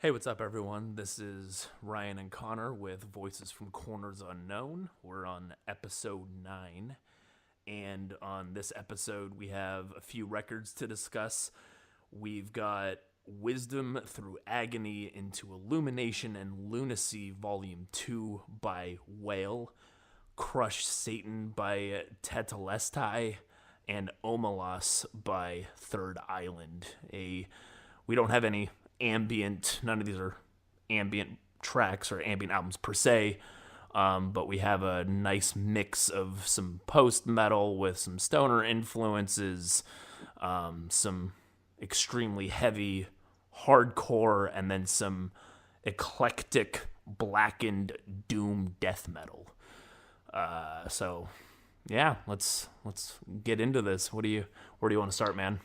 Hey, what's up, everyone? This is Ryan and Connor with Voices from Corners Unknown. We're on episode 9, and on this episode, we have a few records to discuss. We've got Wisdom Through Agony into Illumination and Lunacy, Volume 2 by W.A.I.L, Crush Satan by TETELESTAI, and Omelas by Third Island. We don't have any ambient, none of these are ambient tracks or ambient albums per se, but we have a nice mix of some post-metal with some stoner influences, some extremely heavy hardcore, and then some eclectic blackened doom death metal. So yeah, let's get into this. Where do you want to start, man?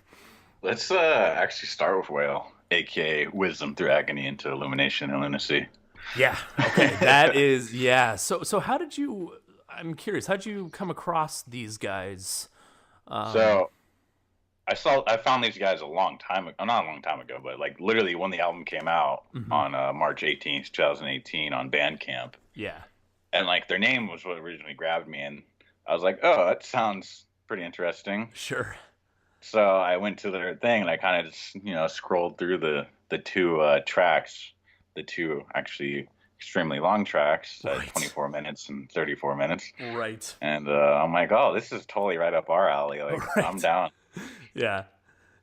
Let's actually start with Whale, aka Wisdom Through Agony into Illumination and Lunacy. Yeah. Okay. That is, yeah. So how did you? I'm curious. How did you come across these guys? So I found these guys a long time ago, not a long time ago, but like literally when the album came out on March 18th, 2018 on Bandcamp. Yeah. And like their name was what originally grabbed me, and I was like, oh, that sounds pretty interesting. Sure. So I went to their thing and I kind of just, scrolled through the two tracks, the two actually extremely long tracks, Right. 24 minutes and 34 minutes. Right. And I'm like, oh, this is totally right up our alley. Like, Right. I'm down. Yeah.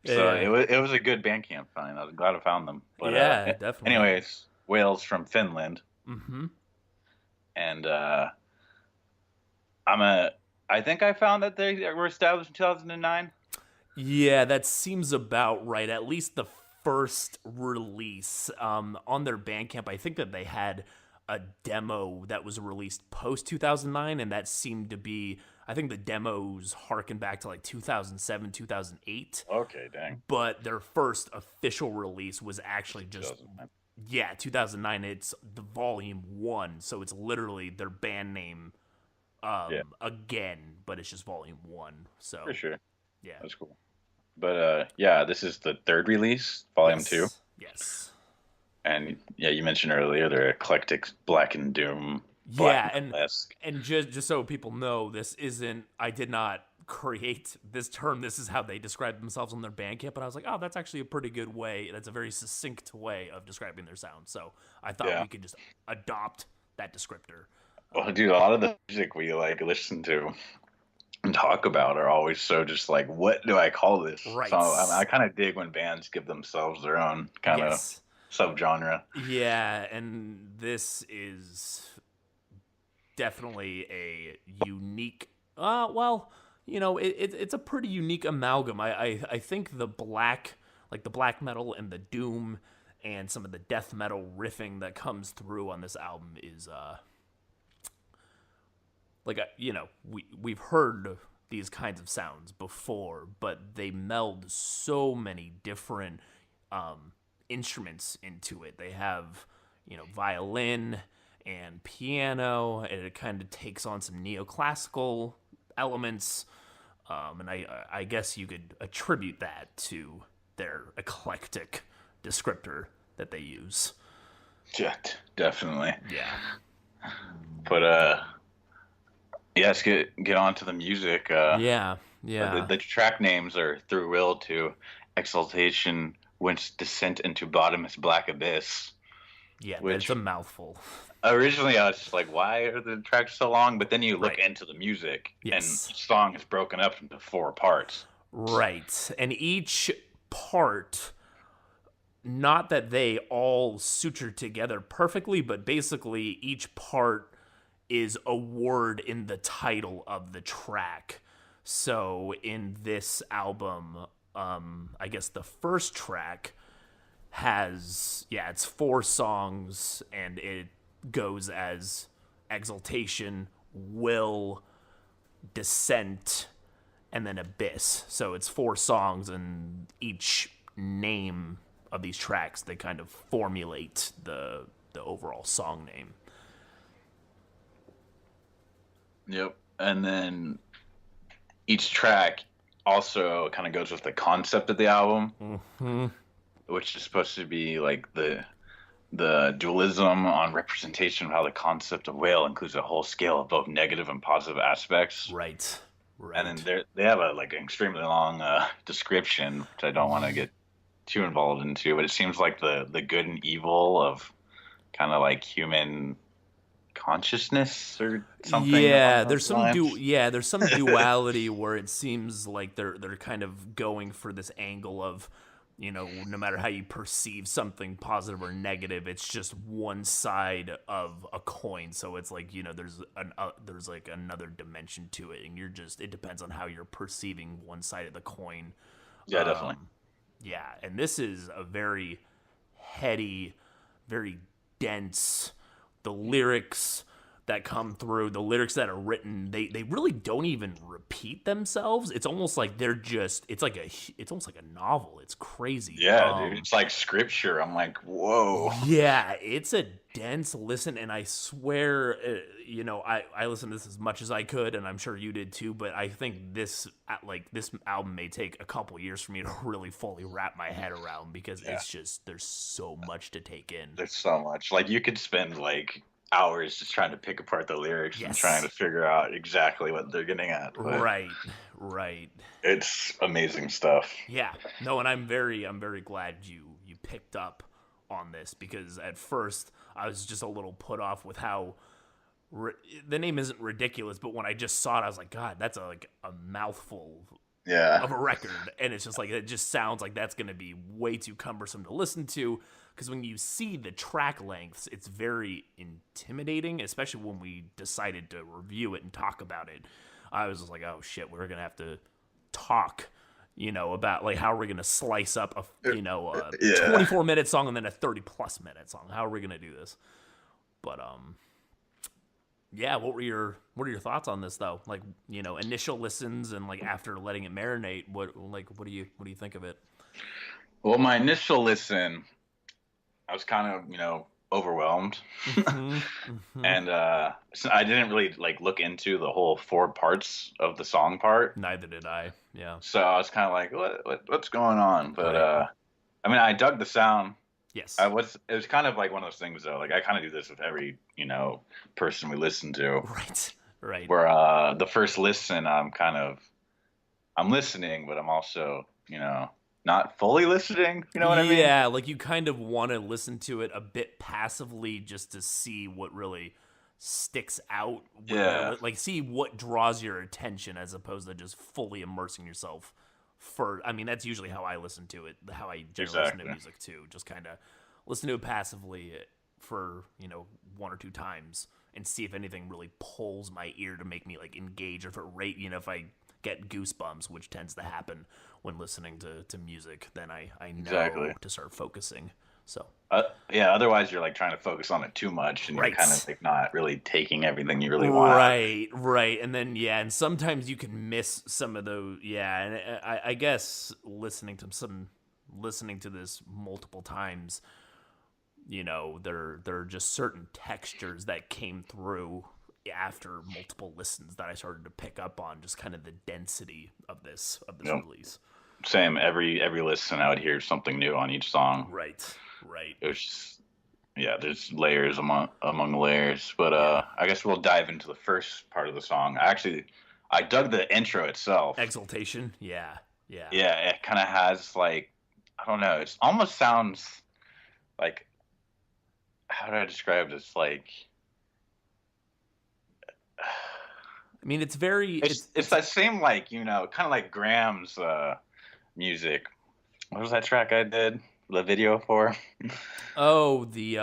So Yeah. it was a good Bandcamp find. I was glad I found them. But Yeah, definitely. anyways, Wales from Finland, Mm-hmm. and I think I found that they were established in 2009. Yeah, that seems about right. At least the first release on their Bandcamp, I think that they had a demo that was released post 2009, and that seemed to be. I think the demos harken back to like 2007, 2008. Okay, dang. But their first official release was actually just 2009. yeah, 2009. It's the volume 1, so it's literally their band name Yeah. again, but it's just volume 1. So For sure. yeah. That's cool. But yeah, this is the third release, Volume 2. Yes. And yeah, you mentioned earlier they're eclectic Black and Doom. Yeah, Black metal-esque. and just so people know, this isn't. I did not create this term. This is how they describe themselves on their Bandcamp, and I was like, oh, that's actually a pretty good way. That's a very succinct way of describing their sound. So I thought Yeah. we could just adopt that descriptor. Well, dude, a lot of the music we like listen to and talk about are always so just like, what do I call this? Right. So I kind of dig when bands give themselves their own kind of Yes. subgenre. Yeah, and this is definitely a unique. Well, it's a pretty unique amalgam. I think the black metal and the doom and some of the death metal riffing that comes through on this album is we've heard these kinds of sounds before, but they meld so many different instruments into it. They have violin and piano, and it kind of takes on some neoclassical elements, and I guess you could attribute that to their eclectic descriptor that they use. Yeah, definitely. Yeah. But yeah, let's get on to the music. Yeah. The track names are Through Will to Exaltation, Whence Descent into Bottomless Black Abyss. Yeah, Which- it's a mouthful. Originally, I was just like, why are the tracks so long? But then you look Right. into the music, Yes. and each song is broken up into 4 parts. Right. And each part, not that they all suture together perfectly, but basically each part is a word in the title of the track. So in this album, I guess the first track has, it's 4 songs, and it goes as Exaltation, Will, Descent, and then Abyss. So it's 4 songs, and each name of these tracks, they kind of formulate the overall song name. Yep. And then each track also kind of goes with the concept of the album, Mm-hmm. which is supposed to be like the the dualism on representation of how the concept of whale includes a whole scale of both negative and positive aspects. Right. And then Right. they have a like an extremely long description, which I don't want to get too involved into, but it seems like the good and evil of kind of like human consciousness or something along Yeah, those lines. there's some duality where it seems like they're kind of going for this angle of, no matter how you perceive something positive or negative, it's just one side of a coin. So it's like, there's like another dimension to it, and it depends on how you're perceiving one side of the coin. Yeah, definitely. Yeah, and this is a very heady, very dense. The lyrics that come through, the lyrics that are written, they really don't even repeat themselves. It's almost like it's almost like a novel. It's crazy. Yeah, dude, it's like scripture. I'm like, whoa. Yeah, it's a dense listen, and I swear, I listened to this as much as I could, and I'm sure you did too. But I think this album may take a couple years for me to really fully wrap my head around because Yeah, it's just there's so much to take in. there's so much. Like you could spend like hours just trying to pick apart the lyrics and trying to Yes, figure out exactly what they're getting at. But right, right. it's amazing stuff. Yeah, no, and I'm very glad you picked up on this because at first I was just a little put off with how the name isn't ridiculous, but when I just saw it, I was like, God, that's like a mouthful Yeah, of a record, and it's just like it just sounds like that's going to be way too cumbersome to listen to. Because when you see the track lengths, it's very intimidating, especially when we decided to review it and talk about it. I was just like, oh shit, we're gonna have to talk, about like how are we gonna slice up a yeah. 24-minute song and then a 30+ minute song. How are we gonna do this? But yeah, what are your thoughts on this though? Like, initial listens and like after letting it marinate, what do you think of it? Well, my initial listen, I was kind of, overwhelmed. Mm-hmm. Mm-hmm. And so I didn't really like look into the whole four parts of the song part. Neither did I. Yeah. So I was kind of like, what's going on? But Right. I mean, I dug the sound. Yes. It was kind of like one of those things though. Like I kind of do this with every, person we listen to. Right. Right. Where the first listen, I'm listening, but I'm also, not fully listening. You know what I mean? Yeah, like you kind of want to listen to it a bit passively just to see what really sticks out when Yeah, like see what draws your attention as opposed to just fully immersing yourself for I mean that's usually how I listen to it, how I generally listen to exactly. music too. Just kind of listen to it passively for, one or two times and see if anything really pulls my ear to make me like engage or if it rate, if I get goosebumps, which tends to happen when listening to music, then I know Exactly. to start focusing. So Yeah, otherwise you're like trying to focus on it too much and you're kind of right. like not really taking everything you really want out of it. Right, right, and then yeah, and sometimes you can miss some of those. Yeah, and I guess listening to this multiple times, there are just certain textures that came through after multiple listens that I started to pick up on, just kind of the density of this You know, release. same every listen I would hear something new on each song. Right, right, It was just yeah, there's layers among layers. But yeah. I guess we'll dive into the first part of the song. I dug the intro itself. Exaltation, yeah, yeah. Yeah, it kind of has like I don't know, it almost sounds like how do I describe this? Like I mean, it's very it's that same like kind of like Graham's music. What was that track I did the video for? oh the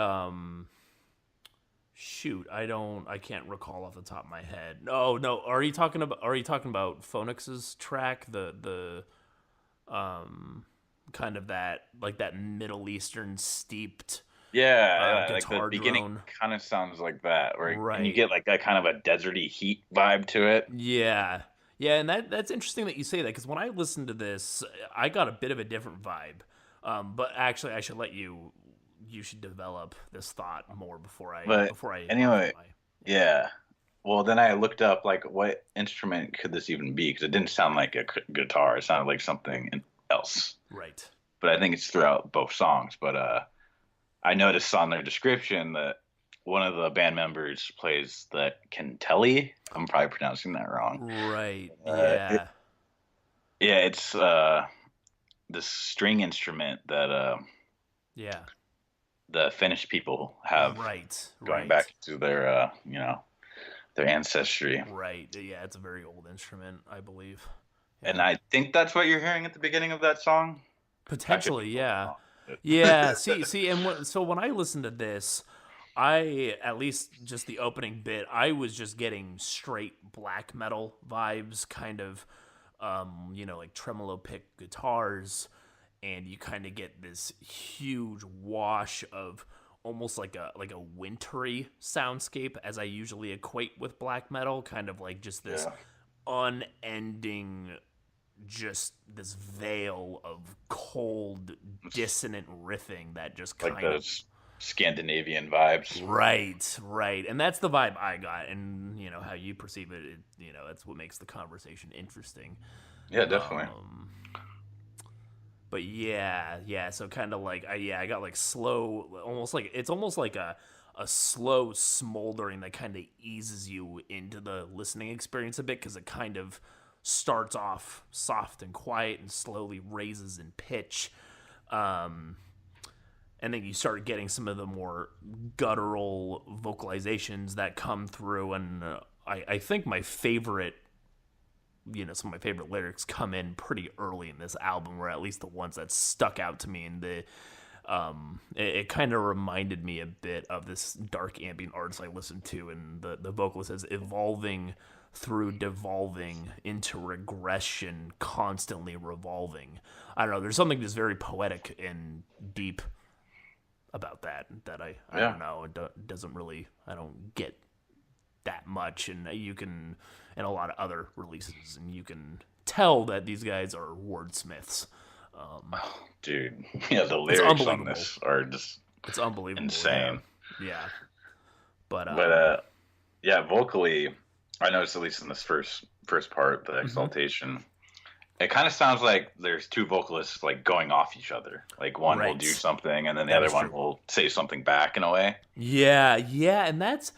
shoot I can't recall off the top of my head. No, no, are you talking about Phoenix's track, the kind of that like that Middle Eastern steeped Yeah, like the guitar beginning drone? kind of sounds like that, and you Right. get like that kind of a deserty heat vibe to it. Yeah. Yeah, and that's interesting that you say that because when I listened to this, I got a bit of a different vibe. But actually, I should let you should develop this thought more before I But before I offer anyway, my yeah. yeah. Well, then I looked up like what instrument could this even be because it didn't sound like a guitar. It sounded like something else. Right. But I think it's throughout both songs. But I noticed on their description that one of the band members plays the kentele. I'm probably pronouncing that wrong. Right. Uh, it, Yeah. yeah, it's this string instrument that Yeah. the Finnish people have Right. going Right. back to their their ancestry. Right. Yeah, it's a very old instrument, I believe. And Yeah. I think that's what you're hearing at the beginning of that song. I could be Potentially, totally yeah. wrong. Yeah, But see, and so when I listened to this, I at least just the opening bit, I was just getting straight black metal vibes, kind of, like tremolo pick guitars, and you kind of get this huge wash of almost like a wintry soundscape, as I usually equate with black metal, kind of like just this yeah, unending, just this veil of cold, it's dissonant riffing that just like kind of. those Scandinavian vibes. Right, and that's the vibe I got, and how you perceive it, that's what makes the conversation interesting. Yeah, definitely. Um, but yeah, so kind of like I got like slow, almost like it's almost like a slow smoldering that kind of eases you into the listening experience a bit, because it kind of starts off soft and quiet and slowly raises in pitch. And then you start getting some of the more guttural vocalizations that come through. And I think my favorite, some of my favorite lyrics come in pretty early in this album, or at least the ones that stuck out to me. And it kind of reminded me a bit of this dark ambient artist I listened to, and the vocalist says, evolving through devolving into regression, constantly revolving. I don't know. There's something just very poetic and deep about that I Yeah, don't know. It doesn't really, I don't get that much, and you can, and a lot of other releases, and you can tell that these guys are wordsmiths. dude. Yeah, the It's lyrics on unbelievable. this are just It's unbelievable. Yeah, insane. yeah. But But yeah, vocally, I noticed at least in this first part, the mhm. exaltation, it kind of sounds like there's two vocalists like going off each other. Like one will do Right. something, and then the That other is one true. will say something back in a way. Yeah, and that's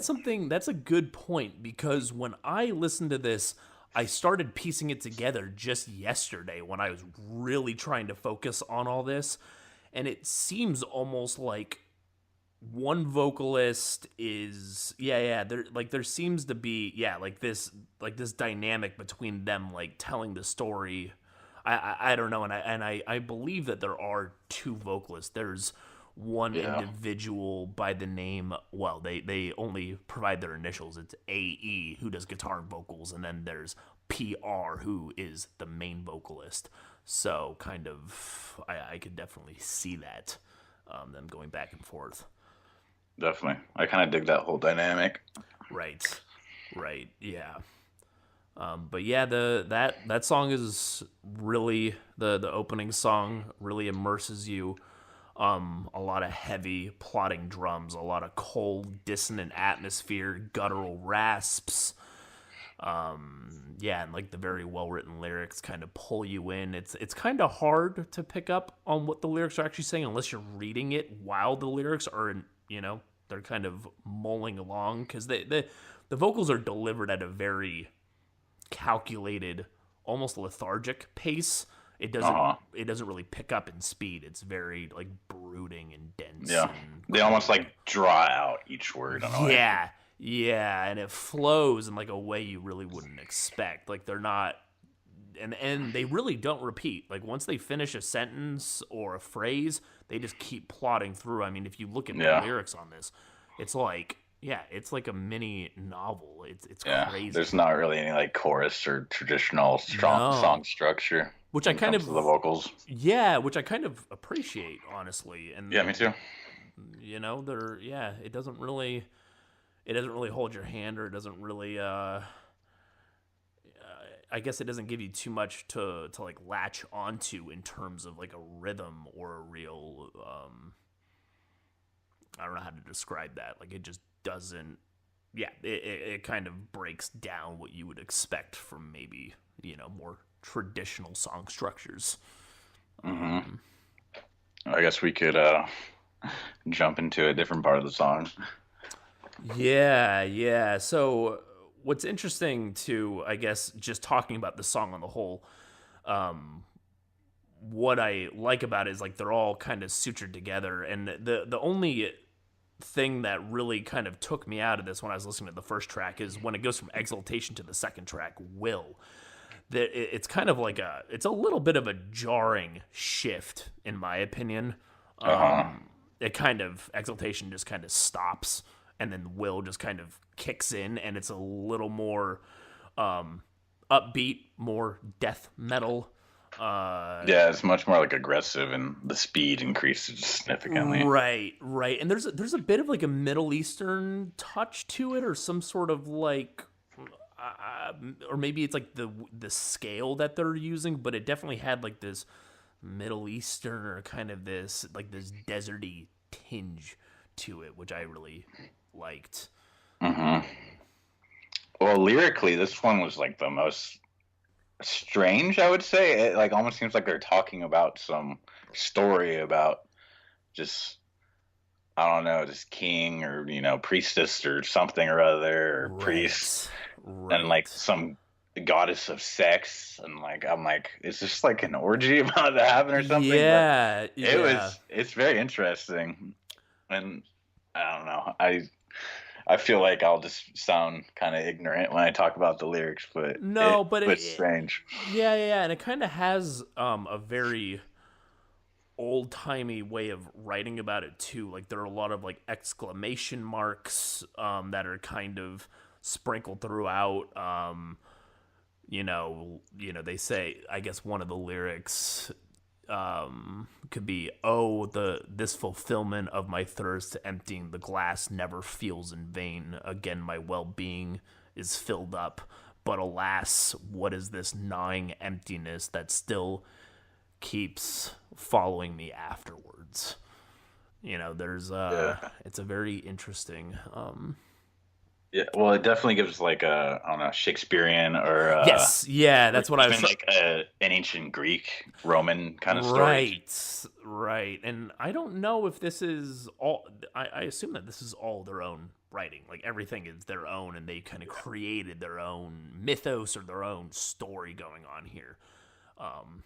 something, that's a good point, because when I listened to this, I started piecing it together just yesterday when I was really trying to focus on all this, and it seems almost like one vocalist is, there seems to be, like this dynamic between them, like telling the story. I don't know, and I believe that there are two vocalists. There's one Yeah. individual by the name, well, they only provide their initials. It's AE, who does guitar and vocals, and then there's PR, who is the main vocalist. So kind of, I could definitely see that, them going back and forth. Definitely. I kind of dig that whole dynamic. Right, right, yeah. But yeah, that song is really, the opening song really immerses you. A lot of heavy plodding drums, a lot of cold dissonant atmosphere, guttural rasps. Yeah, and like the very well written lyrics kind of pull you in. It's kind of hard to pick up on what the lyrics are actually saying unless you're reading it while the lyrics are they're kind of mulling along, because the vocals are delivered at a very calculated, almost lethargic pace. It Uh doesn't huh. it doesn't really pick up in speed. It's very like brooding and dense Yeah. and They almost cold. like draw out each word in a way. Yeah, and it flows in like a way you really wouldn't expect. Like they're not, and they really don't repeat. Like once they finish a sentence or a phrase, they just keep plodding through. I mean, if you look at the Yeah. lyrics on this, it's like, yeah, it's like a mini novel. It's Yeah. crazy. There's not really any like chorus or traditional strong song No, structure which I when it kind comes of, to the vocals. yeah, which I kind of appreciate, honestly. Yeah, me And too. they're, yeah, it doesn't really hold your hand, or it doesn't really I guess it doesn't give you too much to like latch onto in terms of like a rhythm or a real, I don't know how to describe that. Like it just doesn't, yeah, it kind of breaks down what you would expect from maybe, more traditional song structures. Hmm. Um, I guess we could jump into a different part of the song. Yeah, yeah. So what's interesting to, I guess, just talking about the song on the whole, um, what I like about it is like they're all kind of sutured together, and the only thing that really kind of took me out of this when I was listening to the first track is when it goes from exaltation to the second track, will. That it's kind of like it's a little bit of a jarring shift in my opinion. Uh-huh. It kind of exaltation just kind of stops, and then will just kind of kicks in, and it's a little more upbeat, more death metal. Yeah, it's much more like aggressive, and the speed increases significantly. Right, right. And there's a bit of like a Middle Eastern touch to it, or some sort of like, uh, or maybe it's like the scale that they're using, but it definitely had like this Middle Eastern or kind of this deserty tinge to it, which I really liked. Hmm. Well, lyrically, this one was like the most strange, I would say. It like almost seems like they're talking about some story about just I don't know, just king or priestess or something or other or priest Right, and like right. some goddess of sex and like I'm like is this like an orgy about to happen or something? But Yeah, yeah. it's very interesting and I don't know. I feel like I'll just sound kind of ignorant when I talk about the lyrics, but No, but it's strange. yeah, yeah, yeah, and it kind of has a very old timey way of writing about it too. Like there are a lot of like exclamation marks that are kind of sprinkled throughout. They say, I guess one of the lyrics could be, "Oh, this fulfillment of my thirst, emptying the glass, never feels in vain. Again, my well-being is filled up, but alas, what is this gnawing emptiness that still keeps following me afterwards?" There's Yeah. it's a very interesting. Yeah, well, it definitely gives like a I don't know Shakespearean Yes, yeah, or that's what I was even trying. like an ancient Greek Roman kind of story. Right, right. And I don't know if this is all. I assume that this is all their own writing. Like everything is their own, and they kind of created their own mythos or their own story going on here.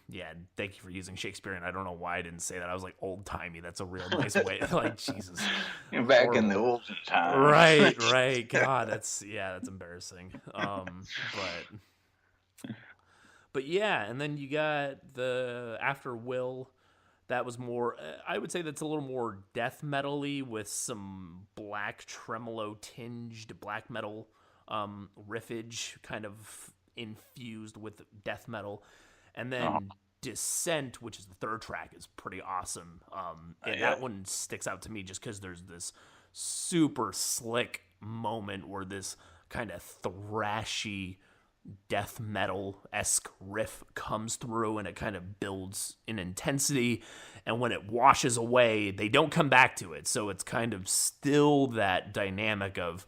Yeah, thank you for using Shakespeare. And I don't know why I didn't say that. I was like old timey. That's a real nice way. Like Jesus, Back in the horrible. olden times. Right, right. God, that's embarrassing. But yeah, and then you got the after Will. That was more. I would say that's a little more death metal-y with some black tremolo tinged black metal riffage, kind of infused with death metal, and Oh, then Descent, which is the third track, is pretty awesome. And yeah. that one sticks out to me just because there's this super slick moment where this kind of thrashy death metal esque riff comes through, and it kind of builds in intensity. And when it washes away, they don't come back to it. So it's kind of still that dynamic of,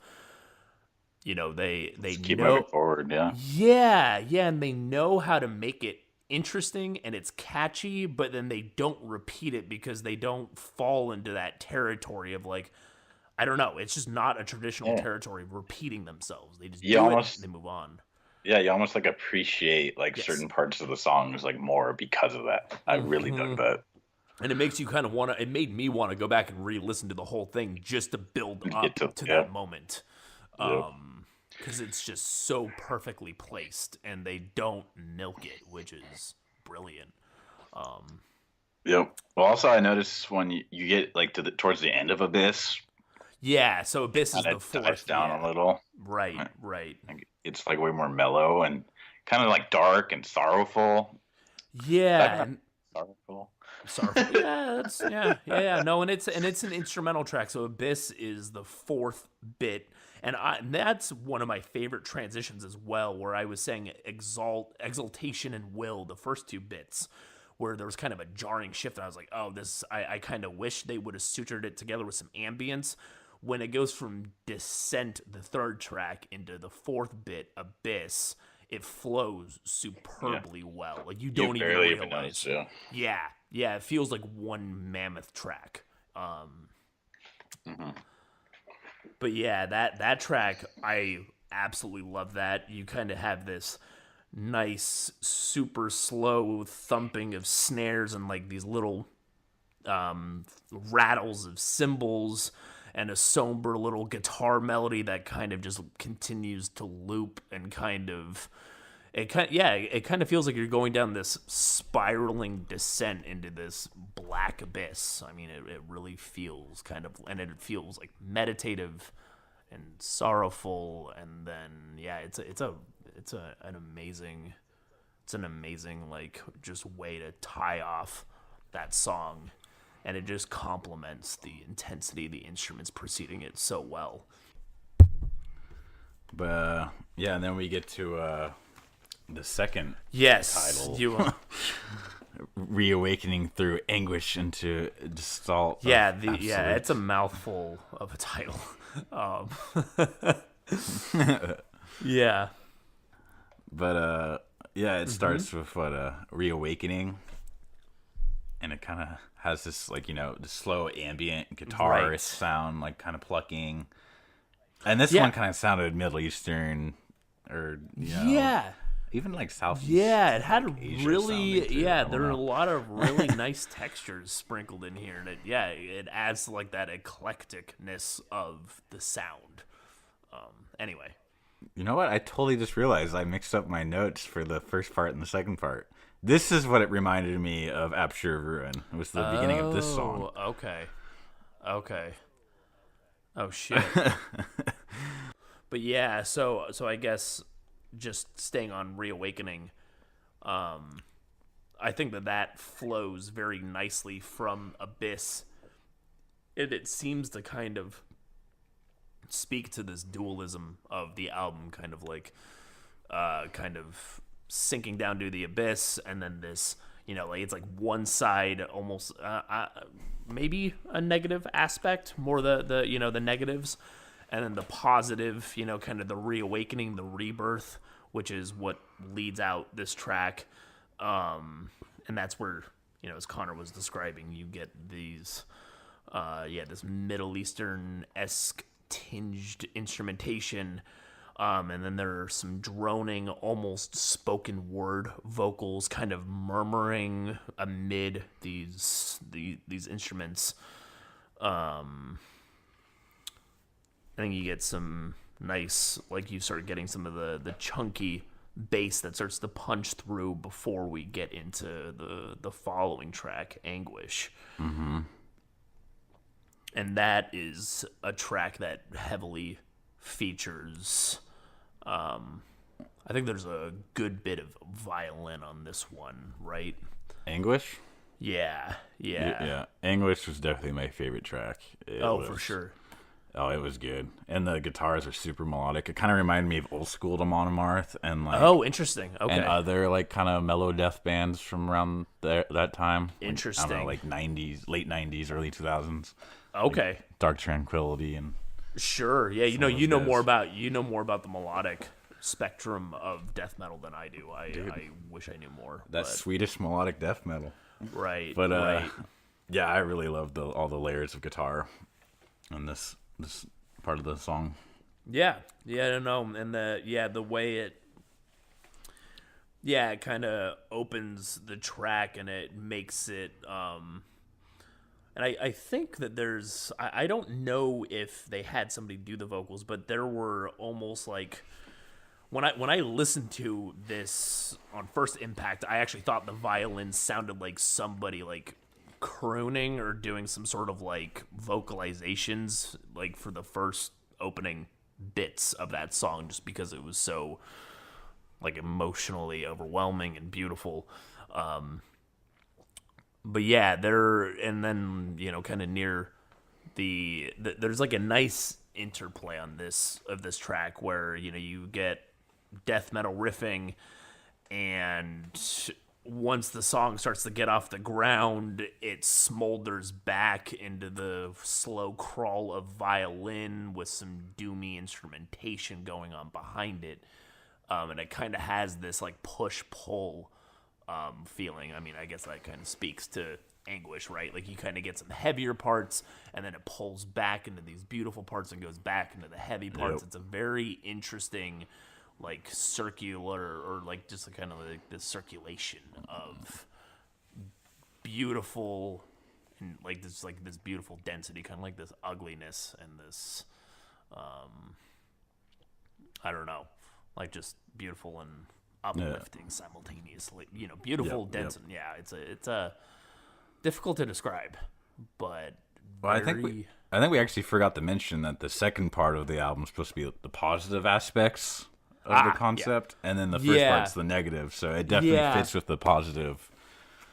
they Just keep moving know, forward. Yeah. yeah, yeah, and they know how to make it interesting and it's catchy, but then they don't repeat it because they don't fall into that territory of like, I don't know, it's just not a traditional Yeah. territory of repeating themselves. They just You do it, almost they move on. yeah, you almost like appreciate like Yes. certain parts of the songs like more because of that. I really dug that. And it makes you kind of want to, it made me want to go back and re-listen to the whole thing just to build Get up to to yeah. that moment. Yep. Because it's just so perfectly placed and they don't milk it, which is brilliant. Yep. Well, also I noticed when you get like to the towards the end of Abyss, Yeah, so it Abyss is kind the of dives fourth. down a Yeah, little. right, right. Like, it's like way more mellow and kind of like dark and sorrowful. Is that Yeah, even and sorrowful? sorrowful. Yeah, that's yeah. No, and it's an instrumental track. So Abyss is the fourth bit, and that's one of my favorite transitions as well. Where I was saying exaltation, and will, the first two bits, where there was kind of a jarring shift, and I was like, oh, this. I kind of wish they would have sutured it together with some ambience. When it goes from Descent, the third track, into the fourth bit, Abyss, it flows Yeah. superbly well. Like you You don't even barely even notice, realize. yeah. Yeah, yeah, it feels like one mammoth track. Mm-hmm. But yeah, that track, I absolutely love that. You kind of have this nice, super slow thumping of snares and like these little rattles of cymbals and a somber little guitar melody that kind of just continues to loop and it kind of feels like you're going down this spiraling descent into this black abyss. I mean, it really feels kind of, and it feels like meditative and sorrowful, and then yeah, it's an amazing like just way to tie off that song, and it just complements the intensity of the instruments preceding it so well. But yeah, and then we get to the second Yes, title, you. reawakening through anguish into gestalt. Yeah, of it's a mouthful of a title. Um, yeah, But yeah, it starts with reawakening, and it kind of has this like the slow ambient guitar Right. sound, like kind of plucking. And this Yeah. one kind of sounded Middle Eastern, or yeah, even like Southeast. yeah. It had like, Asia really, sounding, too. I yeah. don't There are a know. lot of really nice textures sprinkled in here, and it adds to like that eclecticness of the sound. Anyway, You know what? I totally just realized I mixed up my notes for the first part and the second part. This is what it reminded me of Aperture of Ruin. It was the beginning of this song. Oh, okay. Oh shit. But yeah, so I guess just staying on reawakening, I think that flows very nicely from Abyss, and it seems to kind of speak to this dualism of the album, kind of sinking down to the abyss, and then this, like it's like one side almost maybe a negative aspect, more the negatives, and then the positive, kind of the reawakening, the rebirth, which is what leads out this track. And that's where, as Connor was describing, you get these this Middle Eastern-esque tinged instrumentation, and then there are some droning, almost spoken word vocals, kind of murmuring amid these instruments. I think you get some nice, like you start getting some of the chunky bass that starts to punch through before we get into the following track, Anguish. Mm-hmm. And that is a track that heavily features. I think there's a good bit of violin on this one, right? Anguish? Yeah. Yeah. Anguish was definitely my favorite track. For sure. Oh, it was good. And the guitars are super melodic. It kind of reminded me of old school to Monomarth and like Interesting. Okay. and other like kind of mellow death bands from around that time. Interesting. I don't know, like 90s, late 90s, early 2000s. Okay. Like Dark Tranquility and Sure. Yeah, you those know guys. more about the melodic spectrum of death metal than I do. I wish I knew more. that Swedish melodic death metal. Right. But right. yeah, I really love all the layers of guitar in this part of the song. Yeah, no, and the way it kind of opens the track and it makes it and I think that I don't know if they had somebody do the vocals, but there were almost like when I listened to this on first impact, I actually thought the violin sounded like somebody like crooning or doing some sort of like vocalizations like for the first opening bits of that song, just because it was so like emotionally overwhelming and beautiful. But yeah, and then kind of near there's like a nice interplay on this track where you get death metal riffing, and once the song starts to get off the ground, it smolders back into the slow crawl of violin with some doomy instrumentation going on behind it. And it kind of has this like push-pull feeling. I mean, I guess that kind of speaks to Anguish, right? Like you kind of get some heavier parts, and then it pulls back into these beautiful parts and goes back into the heavy parts. Yep. It's a very interesting, like circular or like just kind of like this circulation of beautiful and like this beautiful density, kind of like this ugliness and this, I don't know, like just beautiful and uplifting simultaneously. You know, beautiful, dense, and yeah, it's a difficult to describe, but well, I think we actually forgot to mention that the second part of the album is supposed to be the positive aspects of the concept, and then the first part's the negative. So it definitely fits with the positive.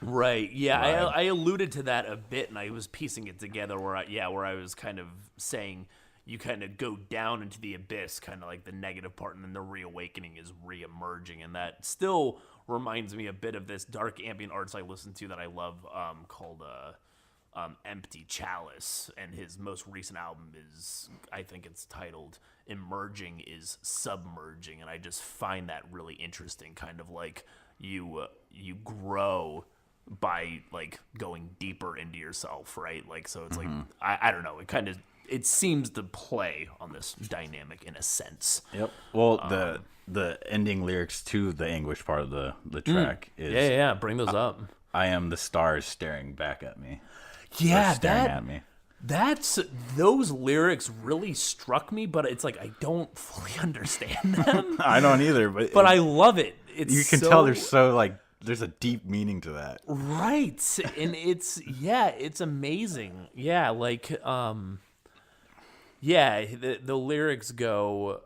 Right. Yeah, I alluded to that a bit, and I was piecing it together where I was kind of saying you kind of go down into the abyss, kind of like the negative part, and then the reawakening is reemerging, and that still reminds me a bit of this dark ambient arts I listen to that I love, called Empty Chalice, and his most recent album is, I think it's titled Emerging is Submerging, and I just find that really interesting, kind of like you grow by like going deeper into yourself, right? Like, so it's like I don't know, it seems to play on this dynamic in a sense. Yep. Well, the ending lyrics to the Anguish part of the track is bring those up. I am the stars staring back at me. Yeah, staring at me. Those lyrics really struck me, but it's like I don't fully understand them. I don't either, but I love it. You can tell there's a deep meaning to that. Right. And it's amazing. Yeah, like the lyrics go,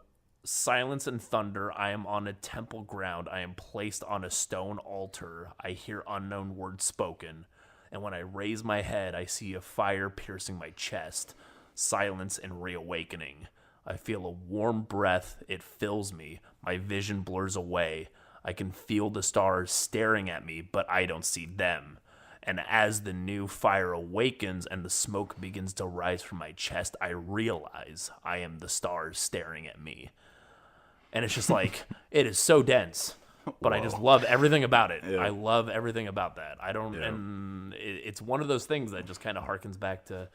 silence and thunder, I am on a temple ground, I am placed on a stone altar, I hear unknown words spoken, and when I raise my head, I see a fire piercing my chest, silence and reawakening. I feel a warm breath, it fills me, my vision blurs away, I can feel the stars staring at me, but I don't see them. And as the new fire awakens and the smoke begins to rise from my chest, I realize I am the stars staring at me. And it's just like, it is so dense, but I just love everything about it. Yeah. I love everything about that. And it's one of those things that just kind of harkens back to,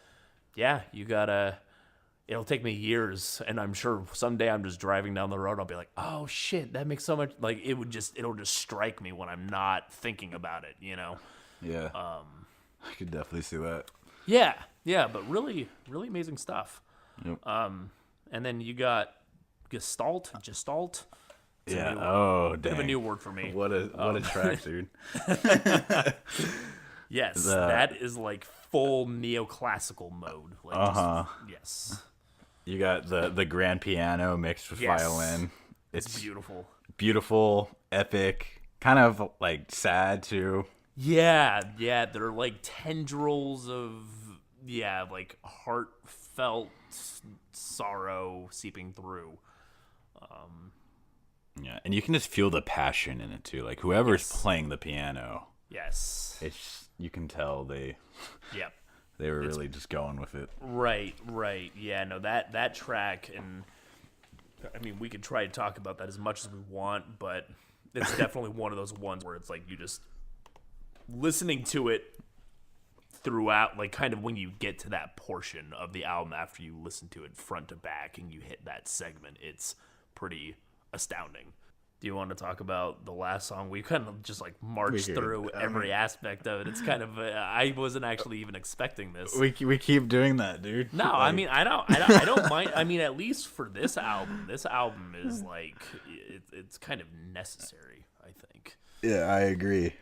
it'll take me years, and I'm sure someday I'm just driving down the road, I'll be like, oh shit, that makes so much, like, it'll just strike me when I'm not thinking about it, you know? Yeah. I could definitely see that. Yeah, but really, really amazing stuff. Yep. And then you got Gestalt. It's yeah. Bit dang. of a new word for me. What a track, dude. Yes, that is like full neoclassical mode. Like yes. You got the grand piano mixed with violin. It's beautiful. Beautiful, epic, kind of like sad too. Yeah, they're like tendrils of like heartfelt sorrow seeping through. Yeah, and you can just feel the passion in it too. Like whoever's playing the piano. Yes. You can tell they were really just going with it. Right. Yeah, no, that track, and I mean, we could try to talk about that as much as we want, but it's definitely one of those ones where it's like you just listening to it throughout, like kind of when you get to that portion of the album after you listen to it front to back and you hit that segment, it's pretty astounding. Do you want to talk about the last song? We kind of just like marched through every aspect of it. It's kind of I wasn't actually even expecting this. We keep doing that, dude. No, I mean I don't mind. I mean, at least for this album is like it's kind of necessary, I think. Yeah, I agree.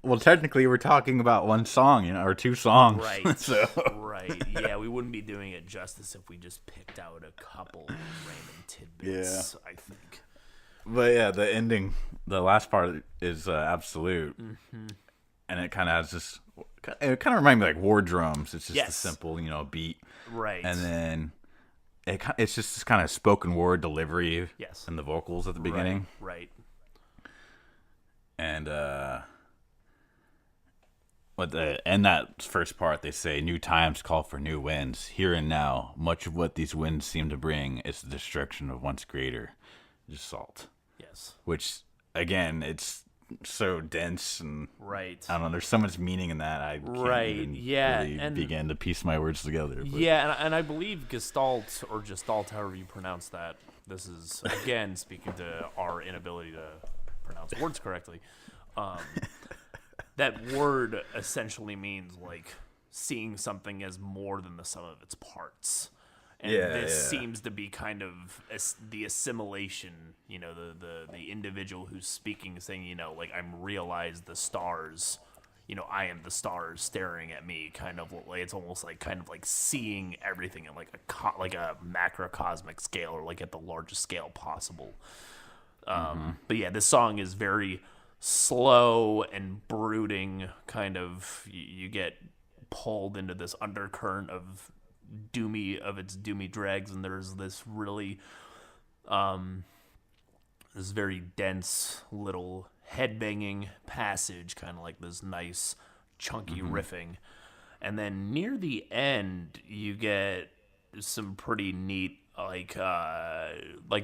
Well, technically, we're talking about one song, or two songs. Right. So. Right. Yeah, we wouldn't be doing it justice if we just picked out a couple random tidbits, I think. But yeah, the ending, the last part is absolute. Mm-hmm. And it kind of has this, it kind of reminds me like war drums. It's just a simple, beat. Right. And then it's just this kind of spoken word delivery. Yes. And the vocals at the beginning. Right. And, in that first part, they say, new times call for new winds. Here and now, much of what these winds seem to bring is the destruction of once greater. Just salt. Yes. Which, again, it's so dense and right. I don't know. There's so much meaning in that. I can't even really begin to piece my words together. But. Yeah, and I believe Gestalt or Gestalt, however you pronounce that. This is again speaking to our inability to pronounce words correctly. That word essentially means like seeing something as more than the sum of its parts. And this seems to be kind of the assimilation, you know, the individual who's speaking, saying, you know, like, I'm realize the stars, you know, I am the stars staring at me, kind of like, it's almost like kind of like seeing everything in like a macrocosmic scale, or like at the largest scale possible. But yeah, this song is very slow and brooding, kind of, you get pulled into this undercurrent of its doomy dregs, and there's this really this very dense little headbanging passage, kind of like this nice chunky riffing, and then near the end you get some pretty neat like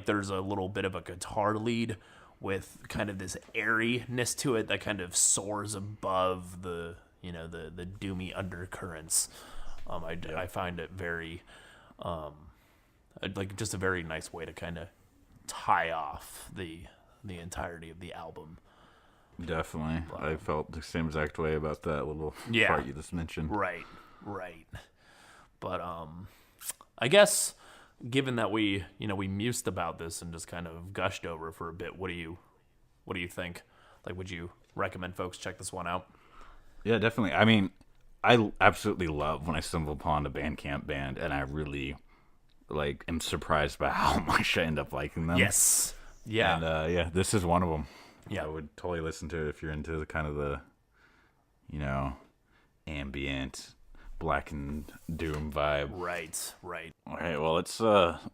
there's a little bit of a guitar lead with kind of this airiness to it that kind of soars above the, you know, the doomy undercurrents. I find it very, like just a very nice way to kind of tie off the entirety of the album. Definitely. I felt the same exact way about that little part you just mentioned. Right. But I guess given that we mused about this and just kind of gushed over for a bit, what do you think? Like, would you recommend folks check this one out? Yeah, definitely. I mean, I absolutely love when I stumble upon a Bandcamp band, and I really am surprised by how much I end up liking them. Yes. Yeah. And this is one of them. Yeah. I would totally listen to it if you're into the kind of the, you know, ambient Black and Doom vibe. Right. All right, well,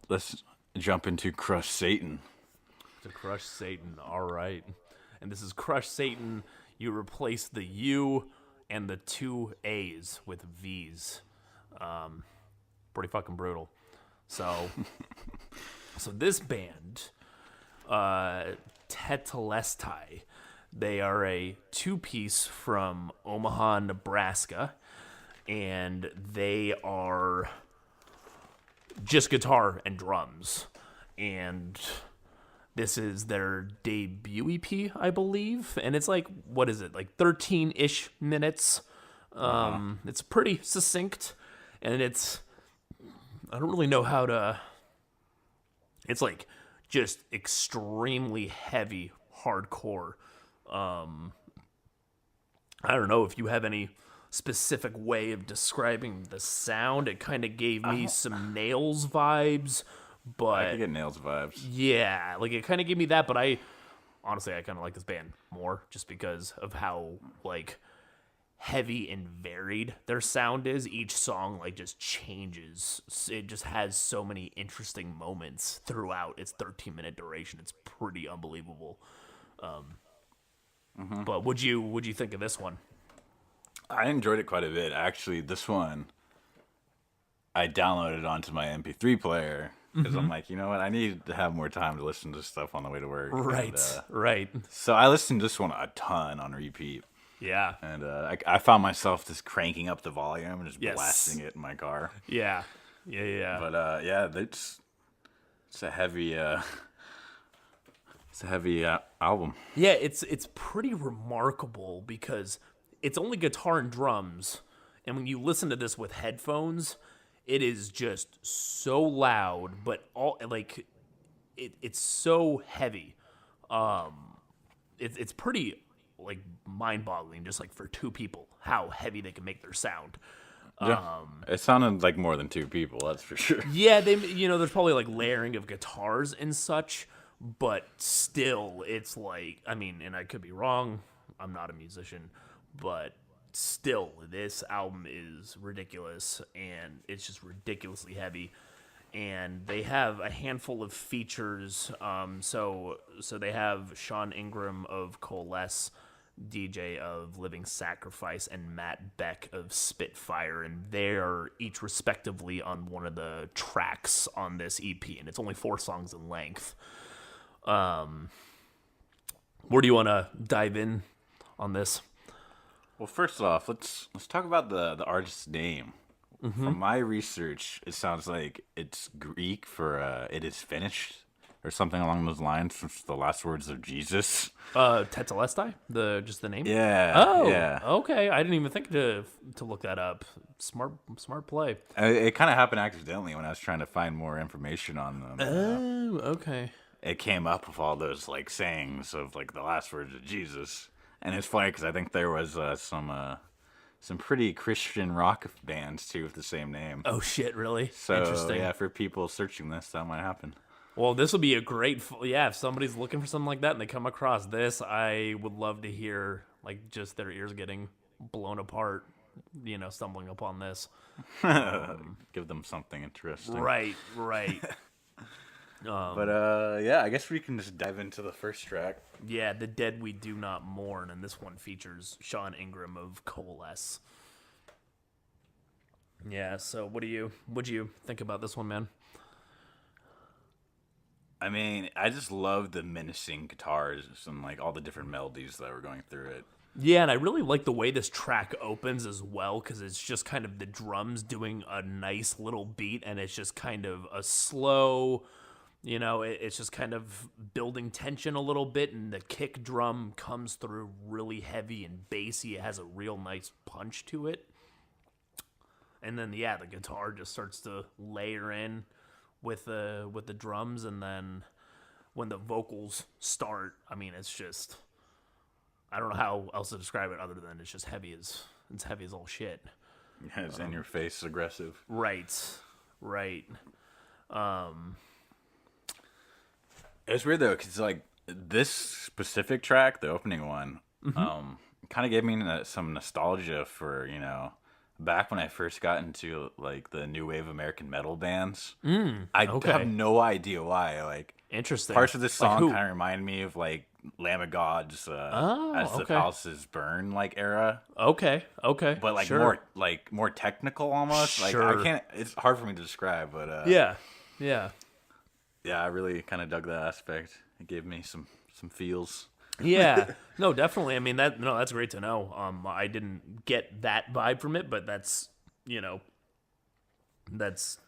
let's jump into Crush Satan. To Crush Satan. All right. And this is Crush Satan. You replace the U and the 2 A's with V's. Pretty fucking brutal. So this band, Tetelestai, they are a 2-piece from Omaha, Nebraska, and they are just guitar and drums. And this is their debut EP, I believe, and it's like, what is it, like 13-ish minutes? It's pretty succinct, and I don't really know how to, it's like just extremely heavy, hardcore. I don't know if you have any specific way of describing the sound. It kind of gave me some Nails vibes. But I could get Nails vibes. Yeah, like it kind of gave me that, but I kind of like this band more just because of how like heavy and varied their sound is. Each song like just changes. It just has so many interesting moments throughout its 13-minute duration. It's pretty unbelievable. But what'd you think of this one? I enjoyed it quite a bit. Actually, this one I downloaded onto my MP3 player. Because I'm like, you know what? I need to have more time to listen to stuff on the way to work. Right. So I listened to this one a ton on repeat. Yeah. And I found myself just cranking up the volume and just blasting it in my car. Yeah. But it's a heavy album. Yeah, it's pretty remarkable because it's only guitar and drums, and when you listen to this with headphones, it is just so loud, but all like it's so heavy. It's pretty like mind-boggling, just like for 2 people, how heavy they can make their sound. Yeah, it sounded like more than 2 people, that's for sure. Yeah, there's probably like layering of guitars and such, but still, it's like, I mean, and I could be wrong. I'm not a musician, but still, this album is ridiculous, and it's just ridiculously heavy. And they have a handful of features. So they have Sean Ingram of Coalesce, DJ of Living Sacrifice, and Matt Beck of Spitfire, and they're each respectively on one of the tracks on this EP, and it's only 4 songs in length. One Where do you want to dive in on this? Well, first off, let's talk about the artist's name. From my research, it sounds like it's Greek for "it is finished" or something along those lines. Since the last words of Jesus. TETELESTAI, just the name. Yeah. Oh, yeah. Okay. I didn't even think to look that up. Smart play. It kind of happened accidentally when I was trying to find more information on them. Oh, okay. It came up with all those like sayings of like the last words of Jesus, and it's funny because I think there was some pretty Christian rock bands too with the same name. Oh shit! Really? So Interesting. yeah, for people searching this, that might happen. Well, this would be a great. If somebody's looking for something like that and they come across this, I would love to hear like just their ears getting blown apart. Stumbling upon this. Give them something interesting. Right. But yeah, I guess we can just dive into the first track. Yeah, The Dead We Do Not Mourn, and this one features Sean Ingram of Coalesce. Yeah, so what'd you think about this one, man? I mean, I just love the menacing guitars and like all the different melodies that were going through it. Yeah, and I really like the way this track opens as well, because it's just kind of the drums doing a nice little beat, and it's just kind of a slow, it's just kind of building tension a little bit, and the kick drum comes through really heavy and bassy. It has a real nice punch to it. And then, the guitar just starts to layer in with the drums, and then when the vocals start, I mean, it's just, I don't know how else to describe it other than it's just heavy as all shit. Yeah, it's in your face, aggressive. Right. It's weird though, because like this specific track, the opening one, kind of gave me some nostalgia for back when I first got into like the new wave American metal bands. I have no idea why. Like, interesting. Parts of this song kind of remind me of like Lamb of God's as the palaces burn like era. Okay. But like more technical almost. Sure. Like I can't. It's hard for me to describe. But yeah. I really kind of dug that aspect. It gave me some feels. Yeah, no, definitely. I mean, that's great to know. I didn't get that vibe from it, but that's that's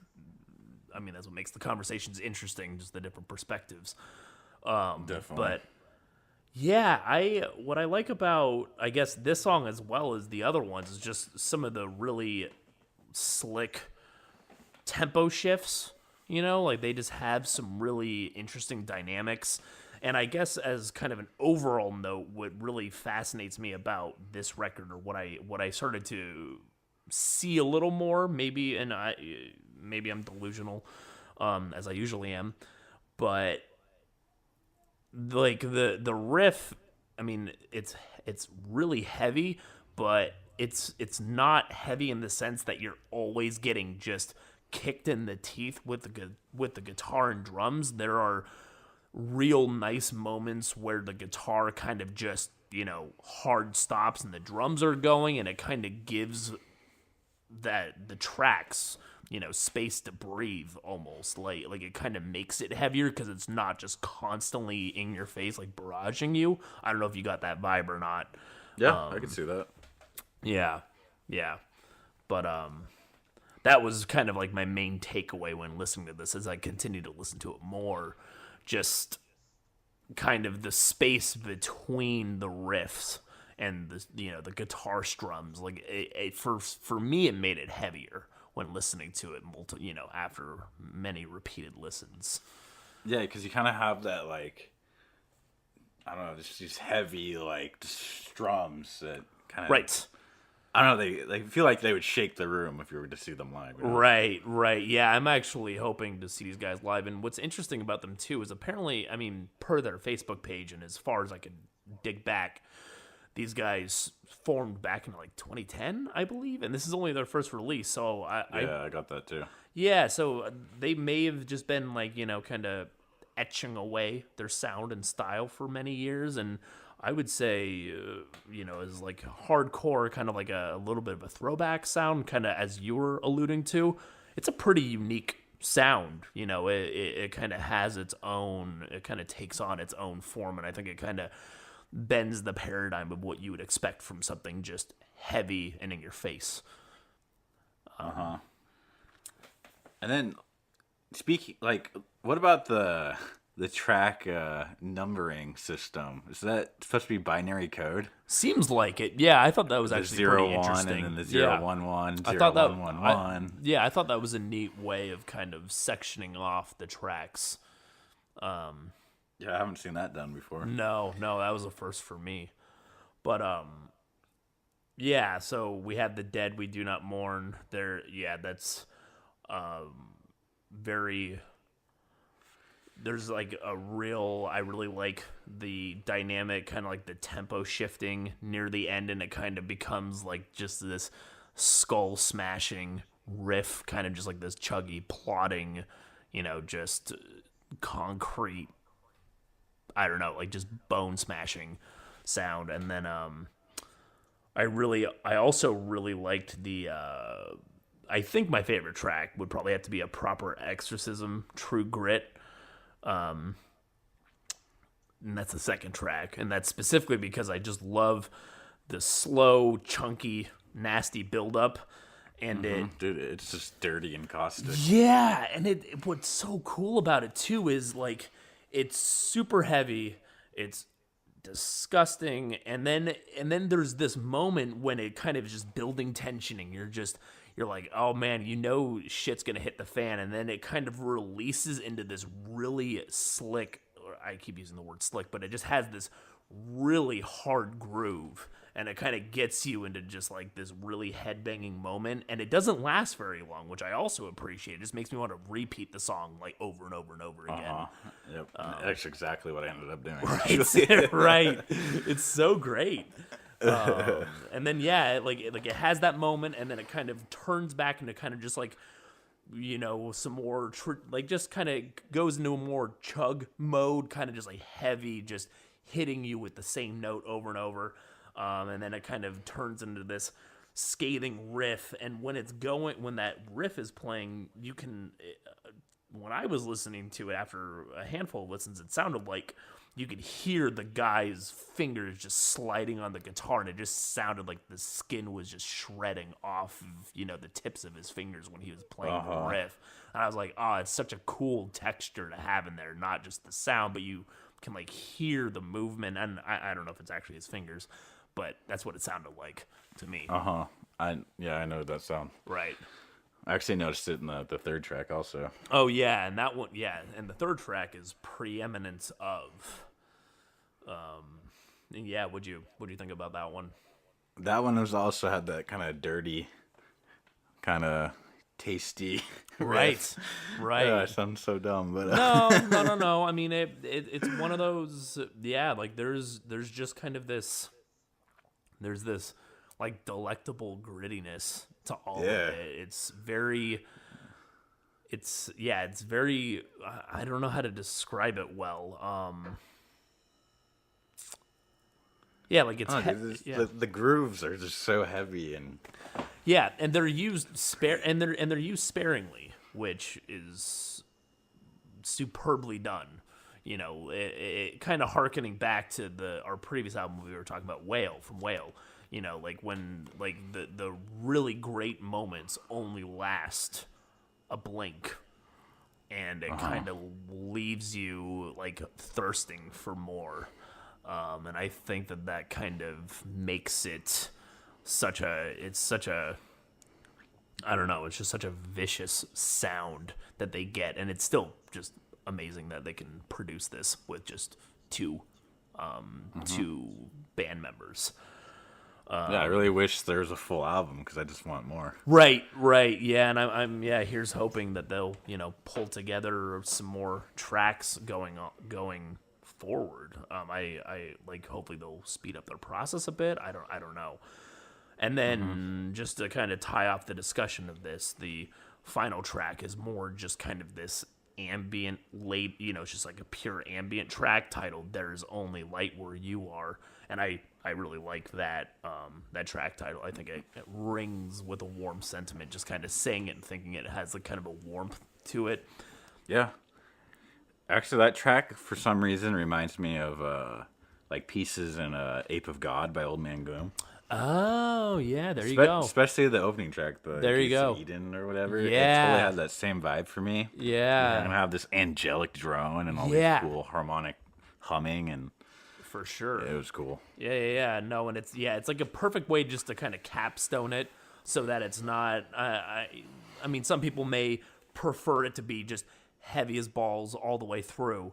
what makes the conversations interesting, just the different perspectives. Definitely. But yeah, what I like about, I guess, this song as well as the other ones is just some of the really slick tempo shifts. Like they just have some really interesting dynamics. And I guess as kind of an overall note, what really fascinates me about this record, or what I started to see a little more, maybe I'm delusional, as I usually am, but like the riff, I mean, it's really heavy, but it's not heavy in the sense that you're always getting just kicked in the teeth with the guitar and drums. There are real nice moments where the guitar kind of just, hard stops and the drums are going, and it kind of gives the tracks, space to breathe almost. Like it kind of makes it heavier because it's not just constantly in your face, like barraging you. I don't know if you got that vibe or not. Yeah, I can see that. Yeah. But that was kind of like my main takeaway when listening to this, as I continue to listen to it more. Just kind of the space between the riffs and the guitar strums. Like for me, it made it heavier when listening to it, after many repeated listens. Yeah, because you kind of have that, like, I don't know, just these heavy like strums that kind of right. I don't know. They feel like they would shake the room if you were to see them live. Right. Yeah, I'm actually hoping to see these guys live. And what's interesting about them too is apparently, I mean, per their Facebook page, and as far as I could dig back, these guys formed back in like 2010, I believe, and this is only their first release. So I got that too. Yeah, so they may have just been like kind of etching away their sound and style for many years, and I would say, is like hardcore, kind of like a little bit of a throwback sound, kind of as you were alluding to. It's a pretty unique sound, it kind of has its own, it kind of takes on its own form, and I think it kind of bends the paradigm of what you would expect from something just heavy and in your face. And then speaking, like, what about the track numbering system? Is that supposed to be binary code? Seems like it. Yeah, I thought that was The actually 0, pretty 1, interesting. and then the 0, 1, 1, 0, I thought that 1, 1, 1. I thought that was a neat way of kind of sectioning off the tracks. Yeah, I haven't seen that done before. No, that was a first for me. But yeah, so we had the dead we do not mourn. There, yeah, that's very. There's like a real. I really like the dynamic, kind of like the tempo shifting near the end, and it kind of becomes like just this skull smashing riff, kind of just like this chuggy, plodding, just concrete. I don't know, like just bone smashing sound, and then I also really liked the. I think my favorite track would probably have to be A Proper Exorcism, True Grit. And that's the second track, and that's specifically because I just love the slow, chunky, nasty buildup, and it's just dirty and caustic. Yeah, and what's so cool about it too is like it's super heavy, it's disgusting, and then there's this moment when it kind of is just building tension, and you're like, oh man, shit's gonna hit the fan, and then it kind of releases into this really slick, or I keep using the word slick, but it just has this really hard groove, and it kind of gets you into just like this really headbanging moment, and it doesn't last very long, which I also appreciate. It just makes me want to repeat the song like over and over and over again. Yep, that's exactly what I ended up doing. Right, right. It's so great. And then it has that moment, and then it kind of turns back into kind of just like some more just kind of goes into a more chug mode, kind of just like heavy, just hitting you with the same note over and over, and then it kind of turns into this scathing riff. And when that riff is playing, you can. When I was listening to it after a handful of listens, it sounded like you could hear the guy's fingers just sliding on the guitar, and it just sounded like the skin was just shredding off of, the tips of his fingers when he was playing the riff. And I was like, oh, it's such a cool texture to have in there, not just the sound, but you can like hear the movement. And I don't know if it's actually his fingers, but that's what it sounded like to me. I know that sound. Right. I actually noticed it in the third track also. Oh yeah, and that one, yeah, and the third track is Preeminence of. Yeah, what'd you think about that one? That one also had that kind of dirty, kind of tasty. Right. Yeah, I sound so dumb, but no. I mean, it's one of those. Yeah, like there's just kind of this. There's this like delectable grittiness to all of it. It's very. I don't know how to describe it well. Yeah, like it's the grooves are just so heavy and they're used they're used sparingly, which is superbly done. It kind of harkening back to our previous album we were talking about, W.A.I.L from W.A.I.L. Like when like the really great moments only last a blink, and it kind of leaves you like thirsting for more. And I think that kind of makes it it's just such a vicious sound that they get, and it's still just amazing that they can produce this with just two band members. I really wish there was a full album because I just want more. Right, yeah, and I'm here's hoping that they'll pull together some more tracks going forward. I like hopefully they'll speed up their process a bit. I don't know. And then just to kind of tie off the discussion of this, the final track is more just kind of this ambient it's just like a pure ambient track titled "There's Only Light Where You Are," and I really like that track title. I think it rings with a warm sentiment, just kind of saying it and thinking it has like kind of a warmth to it. Yeah. Actually, that track, for some reason, reminds me of, like pieces in Ape of God by Old Man Gloom. Oh, yeah, there you go. Especially the opening track, the There you Gates of go. Eden or whatever. Yeah. It totally had that same vibe for me. Yeah. You're gonna have this angelic drone and all Yeah. these cool harmonic humming, and For sure. it was cool. Yeah. No, and it's like a perfect way just to kind of capstone it so that it's not. I mean, some people may prefer it to be just heavy as balls all the way through,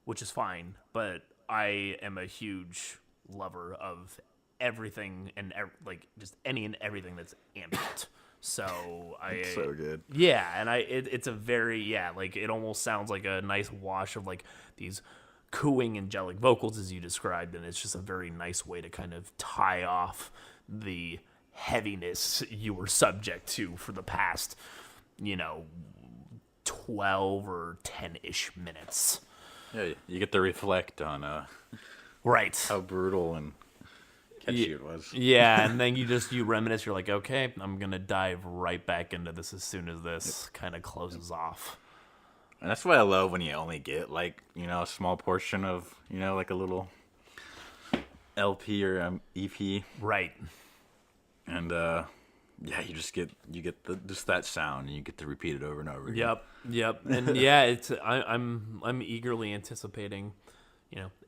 which is fine. But I am a huge lover of everything and like just any and everything that's ambient. So It's so good. Yeah, and it's a very like it almost sounds like a nice wash of like these cooing angelic vocals as you described, and it's just a very nice way to kind of tie off the heaviness you were subject to for the past 12 or 10-ish minutes. Yeah, you get to reflect on Right. how brutal and catchy it was. Yeah, and then you reminisce, you're like, okay, I'm gonna dive right back into this as soon as this kind of closes off. And that's what I love when you only get like, a small portion of, like a little LP or EP. Right. And yeah, you get just that sound, and you get to repeat it over and over again. Yep. And yeah, I'm eagerly anticipating,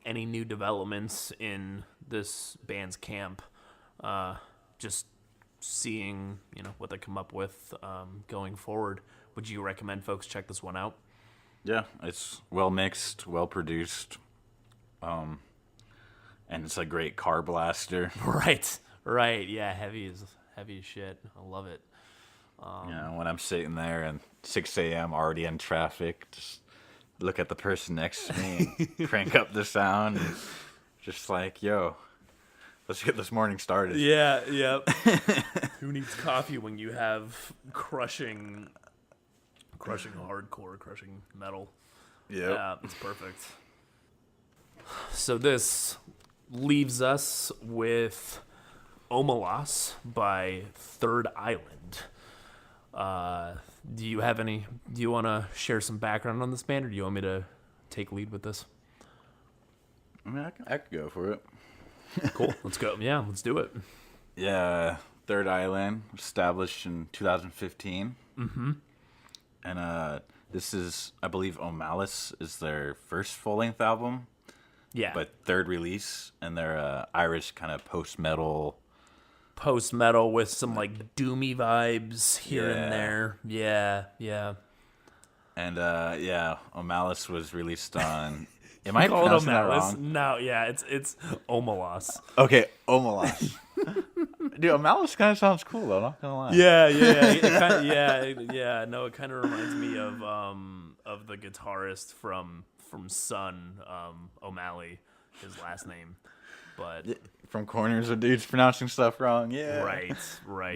any new developments in this band's camp. Just seeing, what they come up with going forward. Would you recommend folks check this one out? Yeah, it's well mixed, well produced, and it's a great car blaster. Right. Yeah, heavy as shit. I love it. When I'm sitting there and 6 a.m. already in traffic, just look at the person next to me and crank up the sound, and just like, yo, let's get this morning started. Yeah. Who needs coffee when you have crushing hardcore, crushing metal? Yep. Yeah, it's perfect. So this leaves us with Omelas by Third Island. Do you want to share some background on this band, or do you want me to take lead with this? I mean, I could go for it. Cool. Let's go. Yeah, let's do it. Yeah, Third Island, established in 2015. Mm-hmm. And this is, I believe, Omelas is their first full-length album. Yeah. But third release, and they're Irish kind of post-metal with some like doomy vibes here and there. Yeah. And Omelas was released on. Am I Call it pronouncing that Omelas. wrong? No, yeah, it's Omelas. Okay, Omelas. Dude, Omelas kind of sounds cool though. Not gonna lie. Yeah. No, it kind of reminds me of the guitarist from Sun, O'Malley, his last name, but From Corners of Dudes pronouncing stuff wrong. Yeah. right.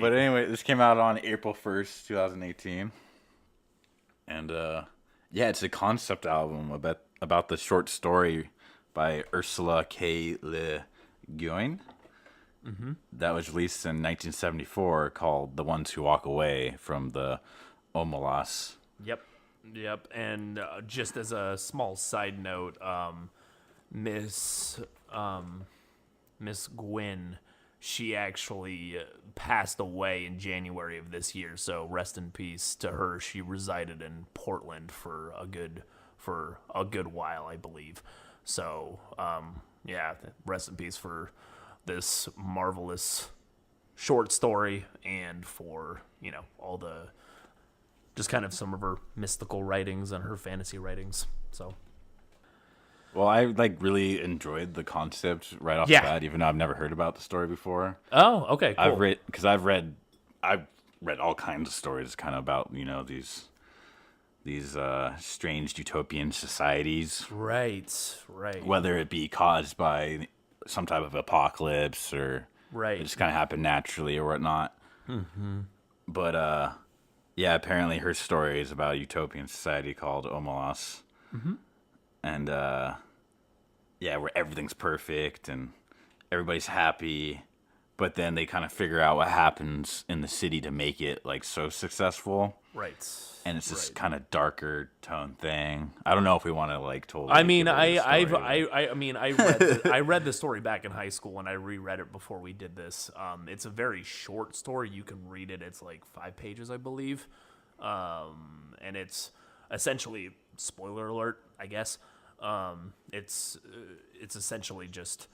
But anyway, this came out on April 1st, 2018. And it's a concept album about the short story by Ursula K. Le Guin. Mm-hmm. That was released in 1974, called "The Ones Who Walk Away" from the Omelas. Yep. And just as a small side note, Miss Gwyn, she actually passed away in January of this year. So rest in peace to her. She resided in Portland for a good while, I believe. So rest in peace for this marvelous short story, and for all the just kind of some of her mystical writings and her fantasy writings. So Well, I really enjoyed the concept right off the bat, even though I've never heard about the story before. Oh, okay, cool. I've read all kinds of stories kind of about these strange utopian societies, right, whether it be caused by some type of apocalypse or it just kind of happened naturally or whatnot. Mm-hmm. But apparently her story is about a utopian society called Omelas. Mm-hmm. And where everything's perfect and everybody's happy, but then they kind of figure out what happens in the city to make it like so successful. Right. And it's this kind of darker tone thing. I don't know if we want to like totally. I mean, give away the story, but- I read the story back in high school and I reread it before we did this. It's a very short story. You can read it. It's like 5 pages, I believe. And it's essentially, spoiler alert, I guess. It's essentially just,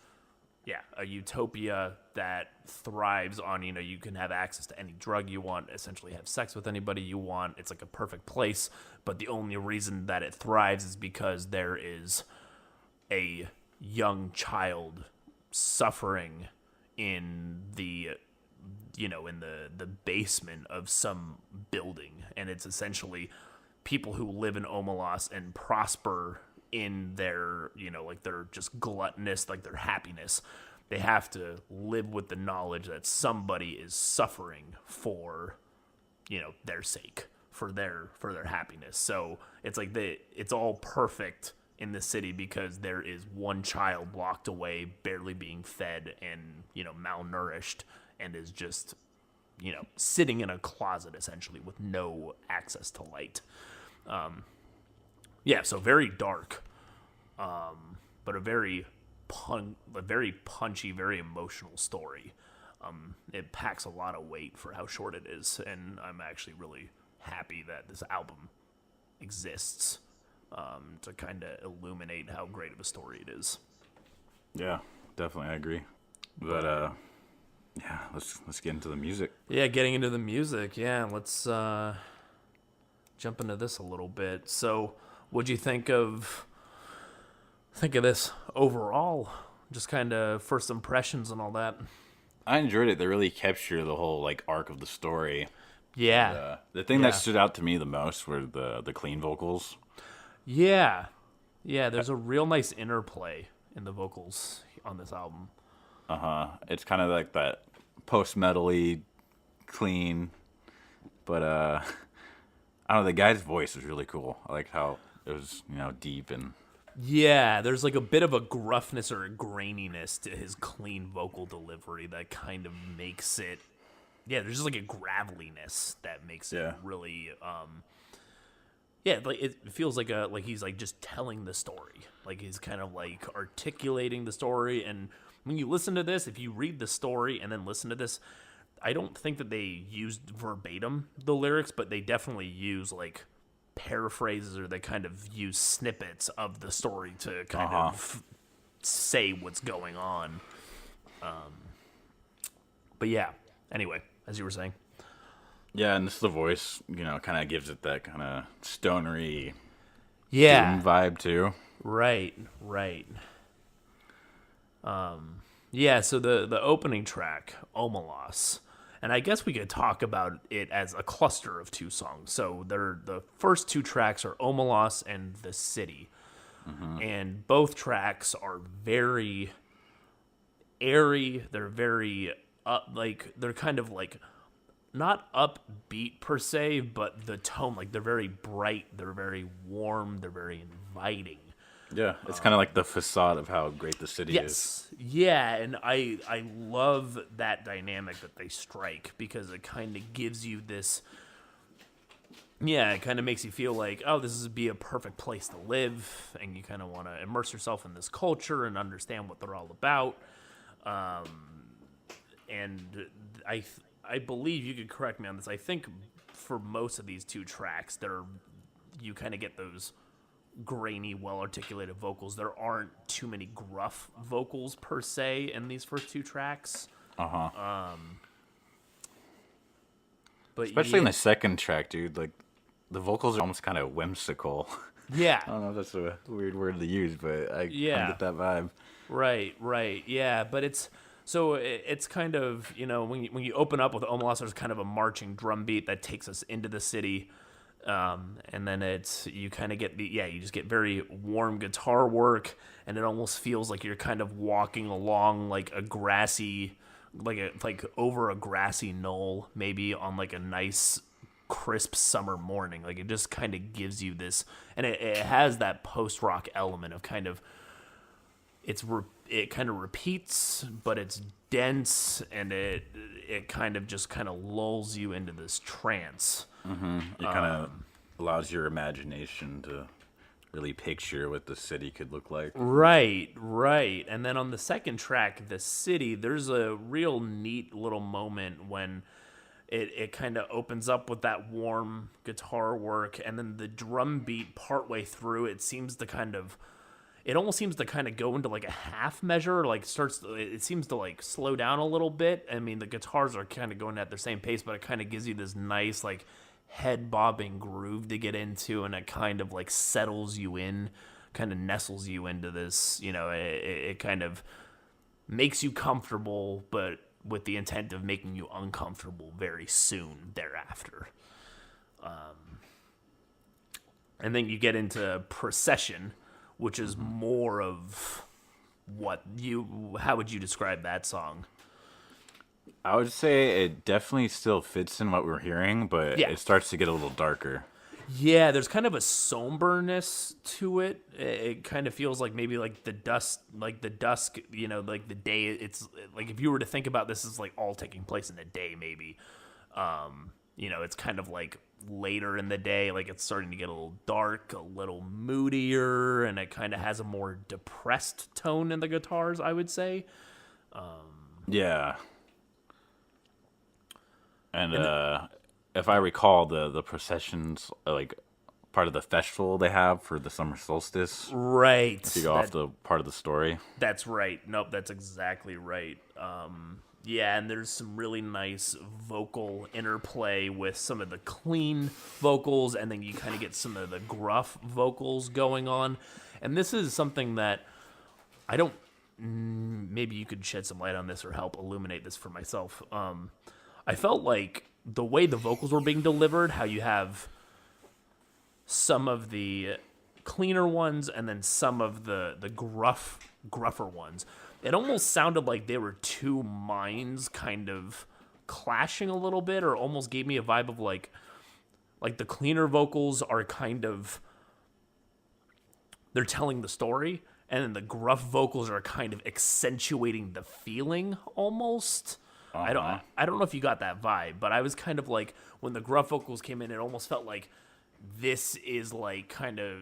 a utopia that thrives on, you can have access to any drug you want, essentially have sex with anybody you want. It's like a perfect place, but the only reason that it thrives is because there is a young child suffering in the the basement of some building, and it's essentially people who live in Omelas and prosper in their, like they're just gluttonous, like their happiness. They have to live with the knowledge that somebody is suffering for, their sake, for their happiness. So it's like it's all perfect in the city because there is one child locked away, barely being fed and, malnourished, and is just, sitting in a closet essentially with no access to light. So very dark, but a very punchy, very emotional story. It packs a lot of weight for how short it is, and I'm actually really happy that this album exists to kind of illuminate how great of a story it is. Yeah, definitely, I agree. But let's get into the music. Yeah, getting into the music. Yeah, let's jump into this a little bit. So, what'd you think of this overall? Just kind of first impressions and all that. I enjoyed it. They really capture the whole like arc of the story. Yeah. And, the thing that stood out to me the most were the clean vocals. Yeah. Yeah, there's a real nice interplay in the vocals on this album. It's kind of like that post-metal-y clean, but I don't know, the guy's voice was really cool. I liked how it was, deep and... Yeah, there's like a bit of a gruffness or a graininess to his clean vocal delivery that kind of makes it... Yeah, there's just like a graveliness that makes it really... like it feels like he's like just telling the story. Like he's kind of like articulating the story. And when you listen to this, if you read the story and then listen to this, I don't think that they used verbatim the lyrics, but they definitely use like paraphrases, or they kind of use snippets of the story to kind of say what's going on. But yeah, anyway, as you were saying. Yeah, and the voice, kind of gives it that kind of stonery doom vibe too. Right. So the opening track, Omelas, and I guess we could talk about it as a cluster of 2 songs. So the first 2 tracks are Omelas and The City. And both tracks are very airy. They're very they're kind of like not upbeat per se, but the tone, like they're very bright, they're very warm, they're very inviting. Yeah, it's kind of like the facade of how great the city is. Yeah, and I love that dynamic that they strike, because it kind of gives you this... Yeah, it kind of makes you feel like, oh, this would be a perfect place to live, and you kind of want to immerse yourself in this culture and understand what they're all about. And I believe, you could correct me on this, I think for most of these 2 tracks, you kind of get those grainy, well-articulated vocals. There aren't too many gruff vocals per se in these first 2 tracks. But especially in the second track, dude, like the vocals are almost kind of whimsical. Yeah. I don't know if that's a weird word to use, but I kind of get that vibe. Right. Yeah, but it's kind of, when you open up with Omelas, there's kind of a marching drum beat that takes us into the city. And then you kind of get you just get very warm guitar work, and it almost feels like you're kind of walking along like a grassy, like over a grassy knoll, maybe on like a nice crisp summer morning. Like it just kind of gives you this, and it has that post-rock element of kind of, it kind of repeats, but it's dense, and it kind of lulls you into this trance. It kind of allows your imagination to really picture what the city could look like. Right. And then on the second track, The City, there's a real neat little moment when it kind of opens up with that warm guitar work, and then the drum beat partway through, it almost seems to kind of go into like a half measure, it seems to like slow down a little bit. I mean, the guitars are kind of going at the same pace, but it kind of gives you this nice like head bobbing groove to get into, and it kind of like settles you in, kind of nestles you into this, it kind of makes you comfortable, but with the intent of making you uncomfortable very soon thereafter. And then you get into Procession, which is more of how would you describe that song? I would say it definitely still fits in what we're hearing, but Yeah. it starts to get a little darker. Yeah, there's kind of a somberness to it. It kind of feels like maybe like the dusk, like the day. It's like if you were to think about this as like all taking place in the day, maybe. It's kind of like later in the day, like it's starting to get a little dark, a little moodier, and it kind of has a more depressed tone in the guitars, I would say. Yeah. And if I recall, the processions are like part of the festival they have for the summer solstice. Right. If you go off the part of the story. That's right. Nope, that's exactly right. Yeah, and there's some really nice vocal interplay with some of the clean vocals, and then you kind of get some of the gruff vocals going on. And this is something that I don't... Maybe you could shed some light on this or help illuminate this for myself. I felt like the way the vocals were being delivered, how you have some of the cleaner ones and then some of the gruffer ones, it almost sounded like they were two minds kind of clashing a little bit, or almost gave me a vibe of like the cleaner vocals are kind of, they're telling the story, and then the gruff vocals are kind of accentuating the feeling almost. I don't know if you got that vibe, but I was kind of like, when the gruff vocals came in, it almost felt like this is like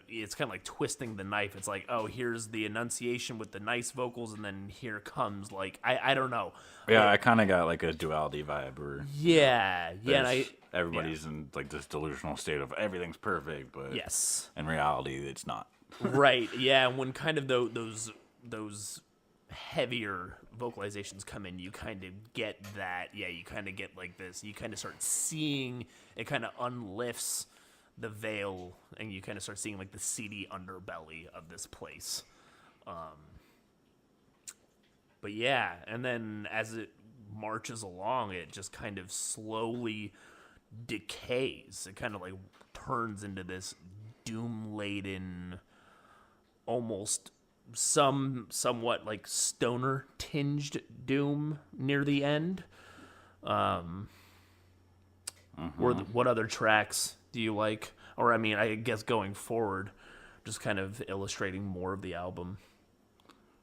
it's kind of like twisting the knife. It's like, oh, here's the enunciation with the nice vocals, and then here comes like, I don't know. Yeah, I kind of got like a duality vibe where and everybody's in like this delusional state of everything's perfect, but yes, in reality it's not. Right. Yeah, and when kind of those heavier vocalizations come in, you kind of get that. Yeah, you kind of get like this. You kind of start seeing it. Kind of unlifts the veil, and you kind of start seeing like the seedy underbelly of this place. But yeah, and then as it marches along, it just kind of slowly decays. It kind of like turns into this doom-laden, almost somewhat like stoner tinged doom near the end. What other tracks do you like? Or I mean, I guess going forward, just kind of illustrating more of the album.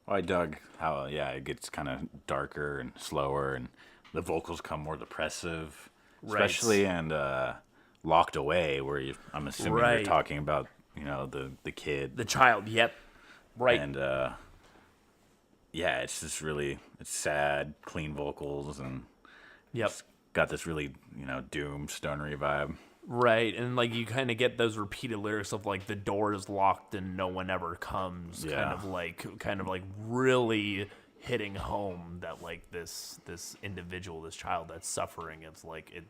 Well, I dug how it gets kind of darker and slower, and the vocals come more depressive, especially in Locked Away, where I'm assuming you're talking about the kid, the child. Yep. Right. And it's just really, it's sad, clean vocals, and it's got this really doom stonery vibe. Right, and like you kind of get those repeated lyrics of like the door is locked and no one ever comes, kind of like really hitting home that like this individual, this child that's suffering, it's like it's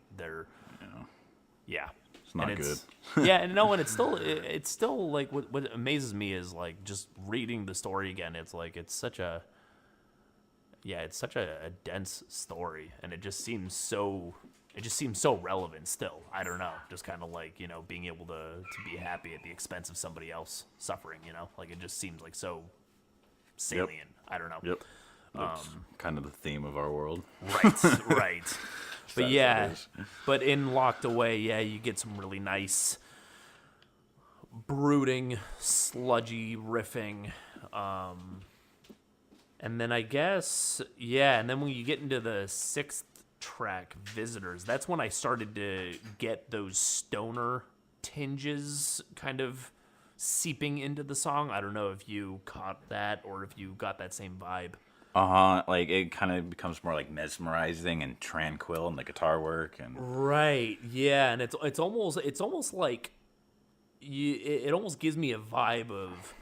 not good. And it's still like what amazes me is like just reading the story again. It's like it's such a dense story, and it just seems so relevant still. I don't know, just kind of like being able to be happy at the expense of somebody else suffering. Like it just seems like so salient. Yep. I don't know. Yep. That's kind of the theme of our world. Right. But in Locked Away, you get some really nice, brooding, sludgy riffing, And then I guess, yeah, and then when you get into the 6th track, Visitors, that's when I started to get those stoner tinges kind of seeping into the song. I don't know if you caught that or if you got that same vibe. Like it kind of becomes more like mesmerizing and tranquil in the guitar work and Right. Yeah, and it's almost like it almost gives me a vibe of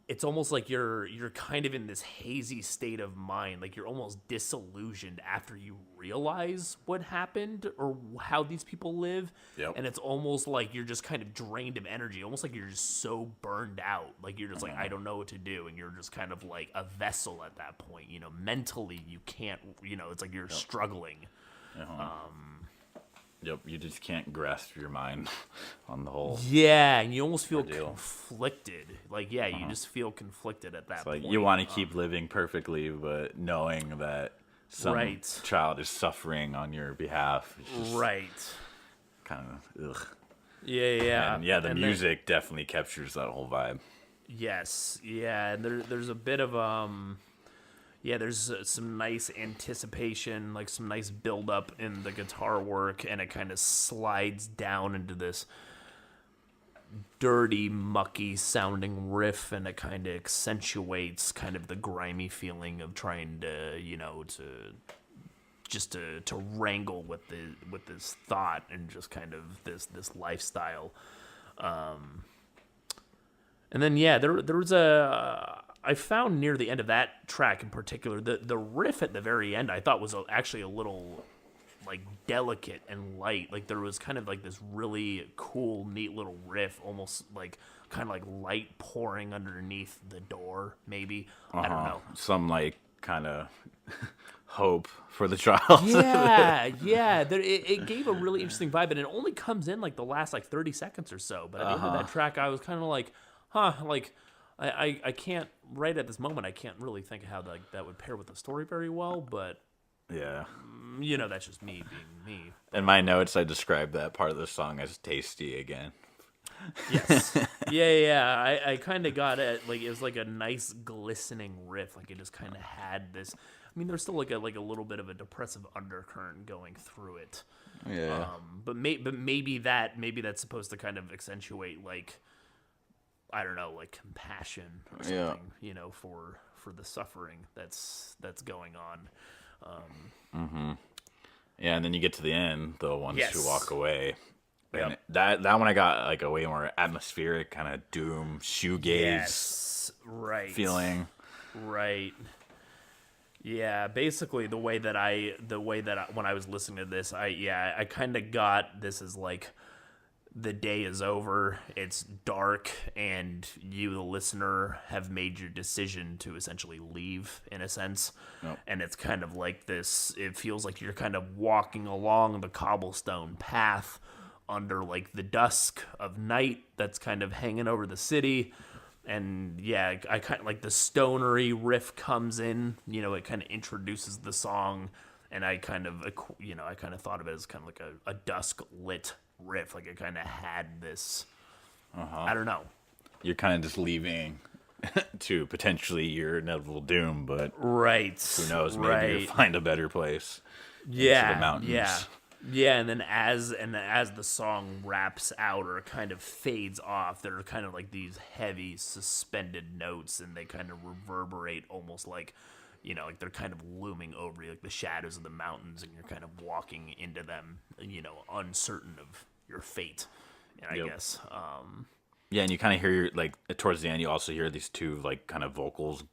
it's almost like you're kind of in this hazy state of mind, like you're almost disillusioned after you realize what happened or how these people live. Yep. And it's almost like you're just kind of drained of energy, almost like you're just so burned out, like you're just like, I don't know what to do, and you're just kind of like a vessel at that point. Mentally you can't, it's like you're struggling. Yep, you just can't grasp your mind on the whole. Yeah, and you almost feel ordeal. conflicted. Like, yeah, you just feel conflicted at that It's like point. you want to keep living perfectly, but knowing that some Right. child is suffering on your behalf, is just Right. kind of ugh. Yeah. And yeah, the And then- music definitely captures that whole vibe. Yes, yeah, and there's a bit of there's some nice anticipation, like some nice build up in the guitar work, and it kind of slides down into this dirty, mucky sounding riff, and it kind of accentuates kind of the grimy feeling of trying to, to wrangle with this thought and just kind of this lifestyle. And then there was I found near the end of that track in particular, the riff at the very end I thought was actually a little like delicate and light. Like there was kind of like this really cool, neat little riff, almost like kind of like light pouring underneath the door, maybe. I don't know. Some like kind of hope for the child. Yeah. It gave a really interesting vibe, and it only comes in like the last like 30 seconds or so. But at the end of that track, I was kind of like, like I can't right at this moment. I can't really think of how that would pair with the story very well. But Yeah. that's just me being me. In my notes, I described that part of the song as tasty again. Yes. Yeah. I kind of got it. Like it was like a nice glistening riff. Like it just kind of had this. I mean, there's still like a little bit of a depressive undercurrent going through it. Yeah. But maybe that's supposed to kind of accentuate like, I don't know, like compassion or something, for the suffering that's going on. Yeah, and then you get to the end, the ones Yes. who walk away. And Yep. that one I got like a way more atmospheric, kind of doom, shoegaze Yes, right. feeling. Right. Yeah, basically the way that I when I was listening to this, I kind of got this as like the day is over, it's dark, and you, the listener, have made your decision to essentially leave, in a sense. Yep. And it's kind of like this, it feels like you're kind of walking along the cobblestone path under like the dusk of night that's kind of hanging over the city. And yeah, I kind of like the stonery riff comes in, it kind of introduces the song, and I kind of thought of it as kind of like a dusk lit riff. Like it kind of had this, I don't know. You're kind of just leaving to potentially your inevitable doom, but Right. who knows? Maybe Right. you'll find a better place. Yeah. into the mountains. Yeah, and then as the song wraps out or kind of fades off, there are kind of like these heavy suspended notes, and they kind of reverberate almost like, like they're kind of looming over you, like the shadows of the mountains, and you're kind of walking into them, uncertain of your fate. And I Yep. guess, Yeah, and you kind of hear like towards the end, you also hear these two like kind of vocals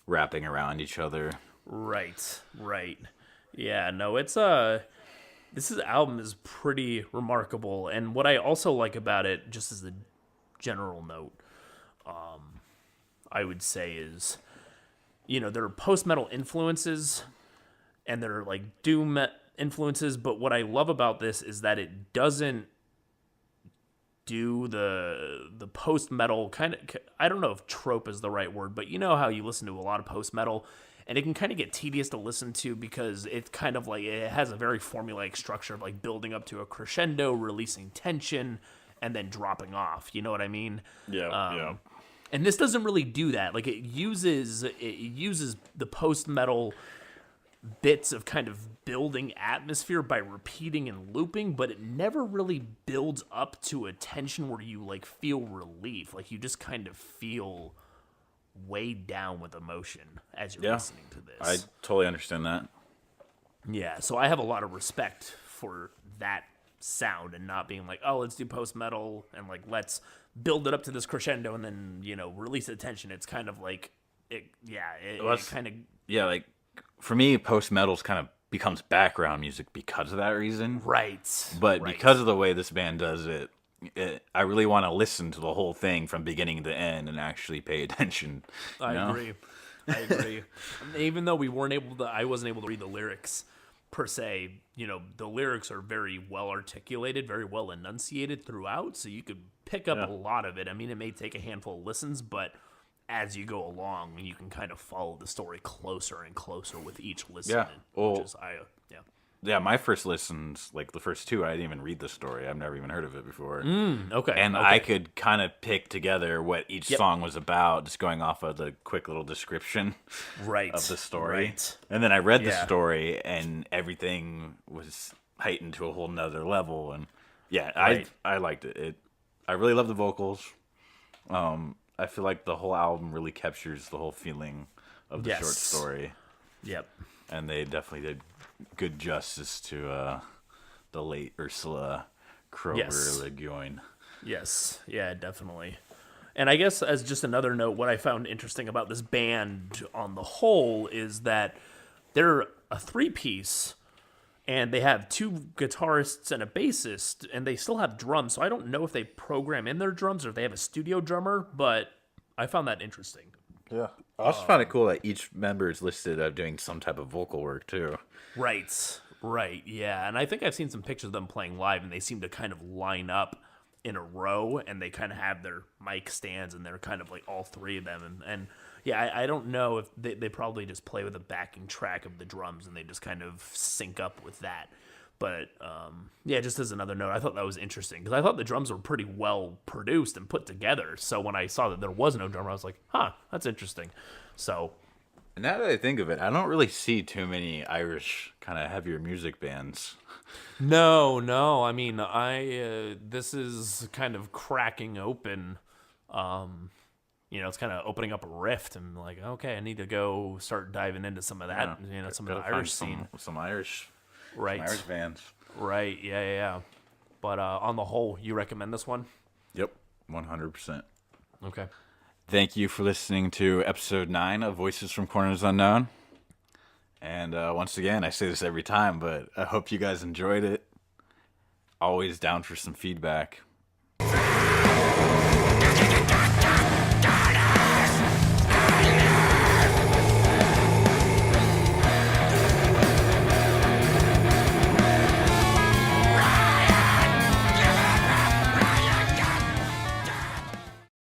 wrapping around each other. right. Yeah, no, it's this album is pretty remarkable, and what I also like about it, just as a general note, I would say is, there are post-metal influences, and there are like doom influences, but what I love about this is that it doesn't do the post-metal kind of, I don't know if trope is the right word, but you know how you listen to a lot of post-metal, and it can kind of get tedious to listen to because it's kind of like, it has a very formulaic structure of like building up to a crescendo, releasing tension, and then dropping off. You know what I mean? Yeah. And this doesn't really do that. Like it uses the post-metal bits of kind of building atmosphere by repeating and looping, but it never really builds up to a tension where you like feel relief. Like you just kind of feel weighed down with emotion as you're listening to this. I totally understand that. Yeah, so I have a lot of respect for that sound and not being like, oh, let's do post-metal and like let's build it up to this crescendo and then, you know, release the tension. It's kind of like it kind of like for me, post-metal's kind of becomes background music because of that reason. right. But because of the way this band does it, I really want to listen to the whole thing from beginning to end and actually pay attention. I agree. Even though I wasn't able to read the lyrics per se, you know, the lyrics are very well articulated, very well enunciated throughout, so you could pick up a lot of it. I mean, it may take a handful of listens, but as you go along, you can kind of follow the story closer and closer with each listen. Yeah. Well, which is, yeah, my first listens, like the first two, I didn't even read the story. I've never even heard of it before. Okay. And I could kind of pick together what each song was about, just going off of the quick little description of the story. Right. And then I read the story, and everything was heightened to a whole nother level. And I liked it. I really love the vocals. I feel like the whole album really captures the whole feeling of the short story. Yep. And they definitely did good justice to the late Ursula Kroeber Le Guin. Yes. Yeah, definitely. And I guess as just another note, what I found interesting about this band on the whole is that they're a three-piece, and they have two guitarists and a bassist, and they still have drums. So I don't know if they program in their drums or if they have a studio drummer, but I found that interesting. Yeah. I also found it cool that each member is listed of doing some type of vocal work, too. Right, yeah. And I think I've seen some pictures of them playing live, and they seem to kind of line up in a row, and they kind of have their mic stands, and they're kind of like all three of them. And yeah, I don't know if they probably just play with a backing track of the drums, and they just kind of sync up with that. But yeah, just as another note, I thought that was interesting because I thought the drums were pretty well produced and put together. So when I saw that there was no drummer, I was like, huh, that's interesting. So now that I think of it, I don't really see too many Irish kind of heavier music bands. No. I mean, this is kind of cracking open. You know, it's kind of opening up a rift. And like, okay, I need to go start diving into some of that. Yeah, you know, some of the Irish scene, some Irish bands. Right. Yeah. But on the whole, you recommend this one? Yep, 100%. Okay. Thank you for listening to episode 9 of Voices from Corners Unknown. And once again, I say this every time, but I hope you guys enjoyed it. Always down for some feedback.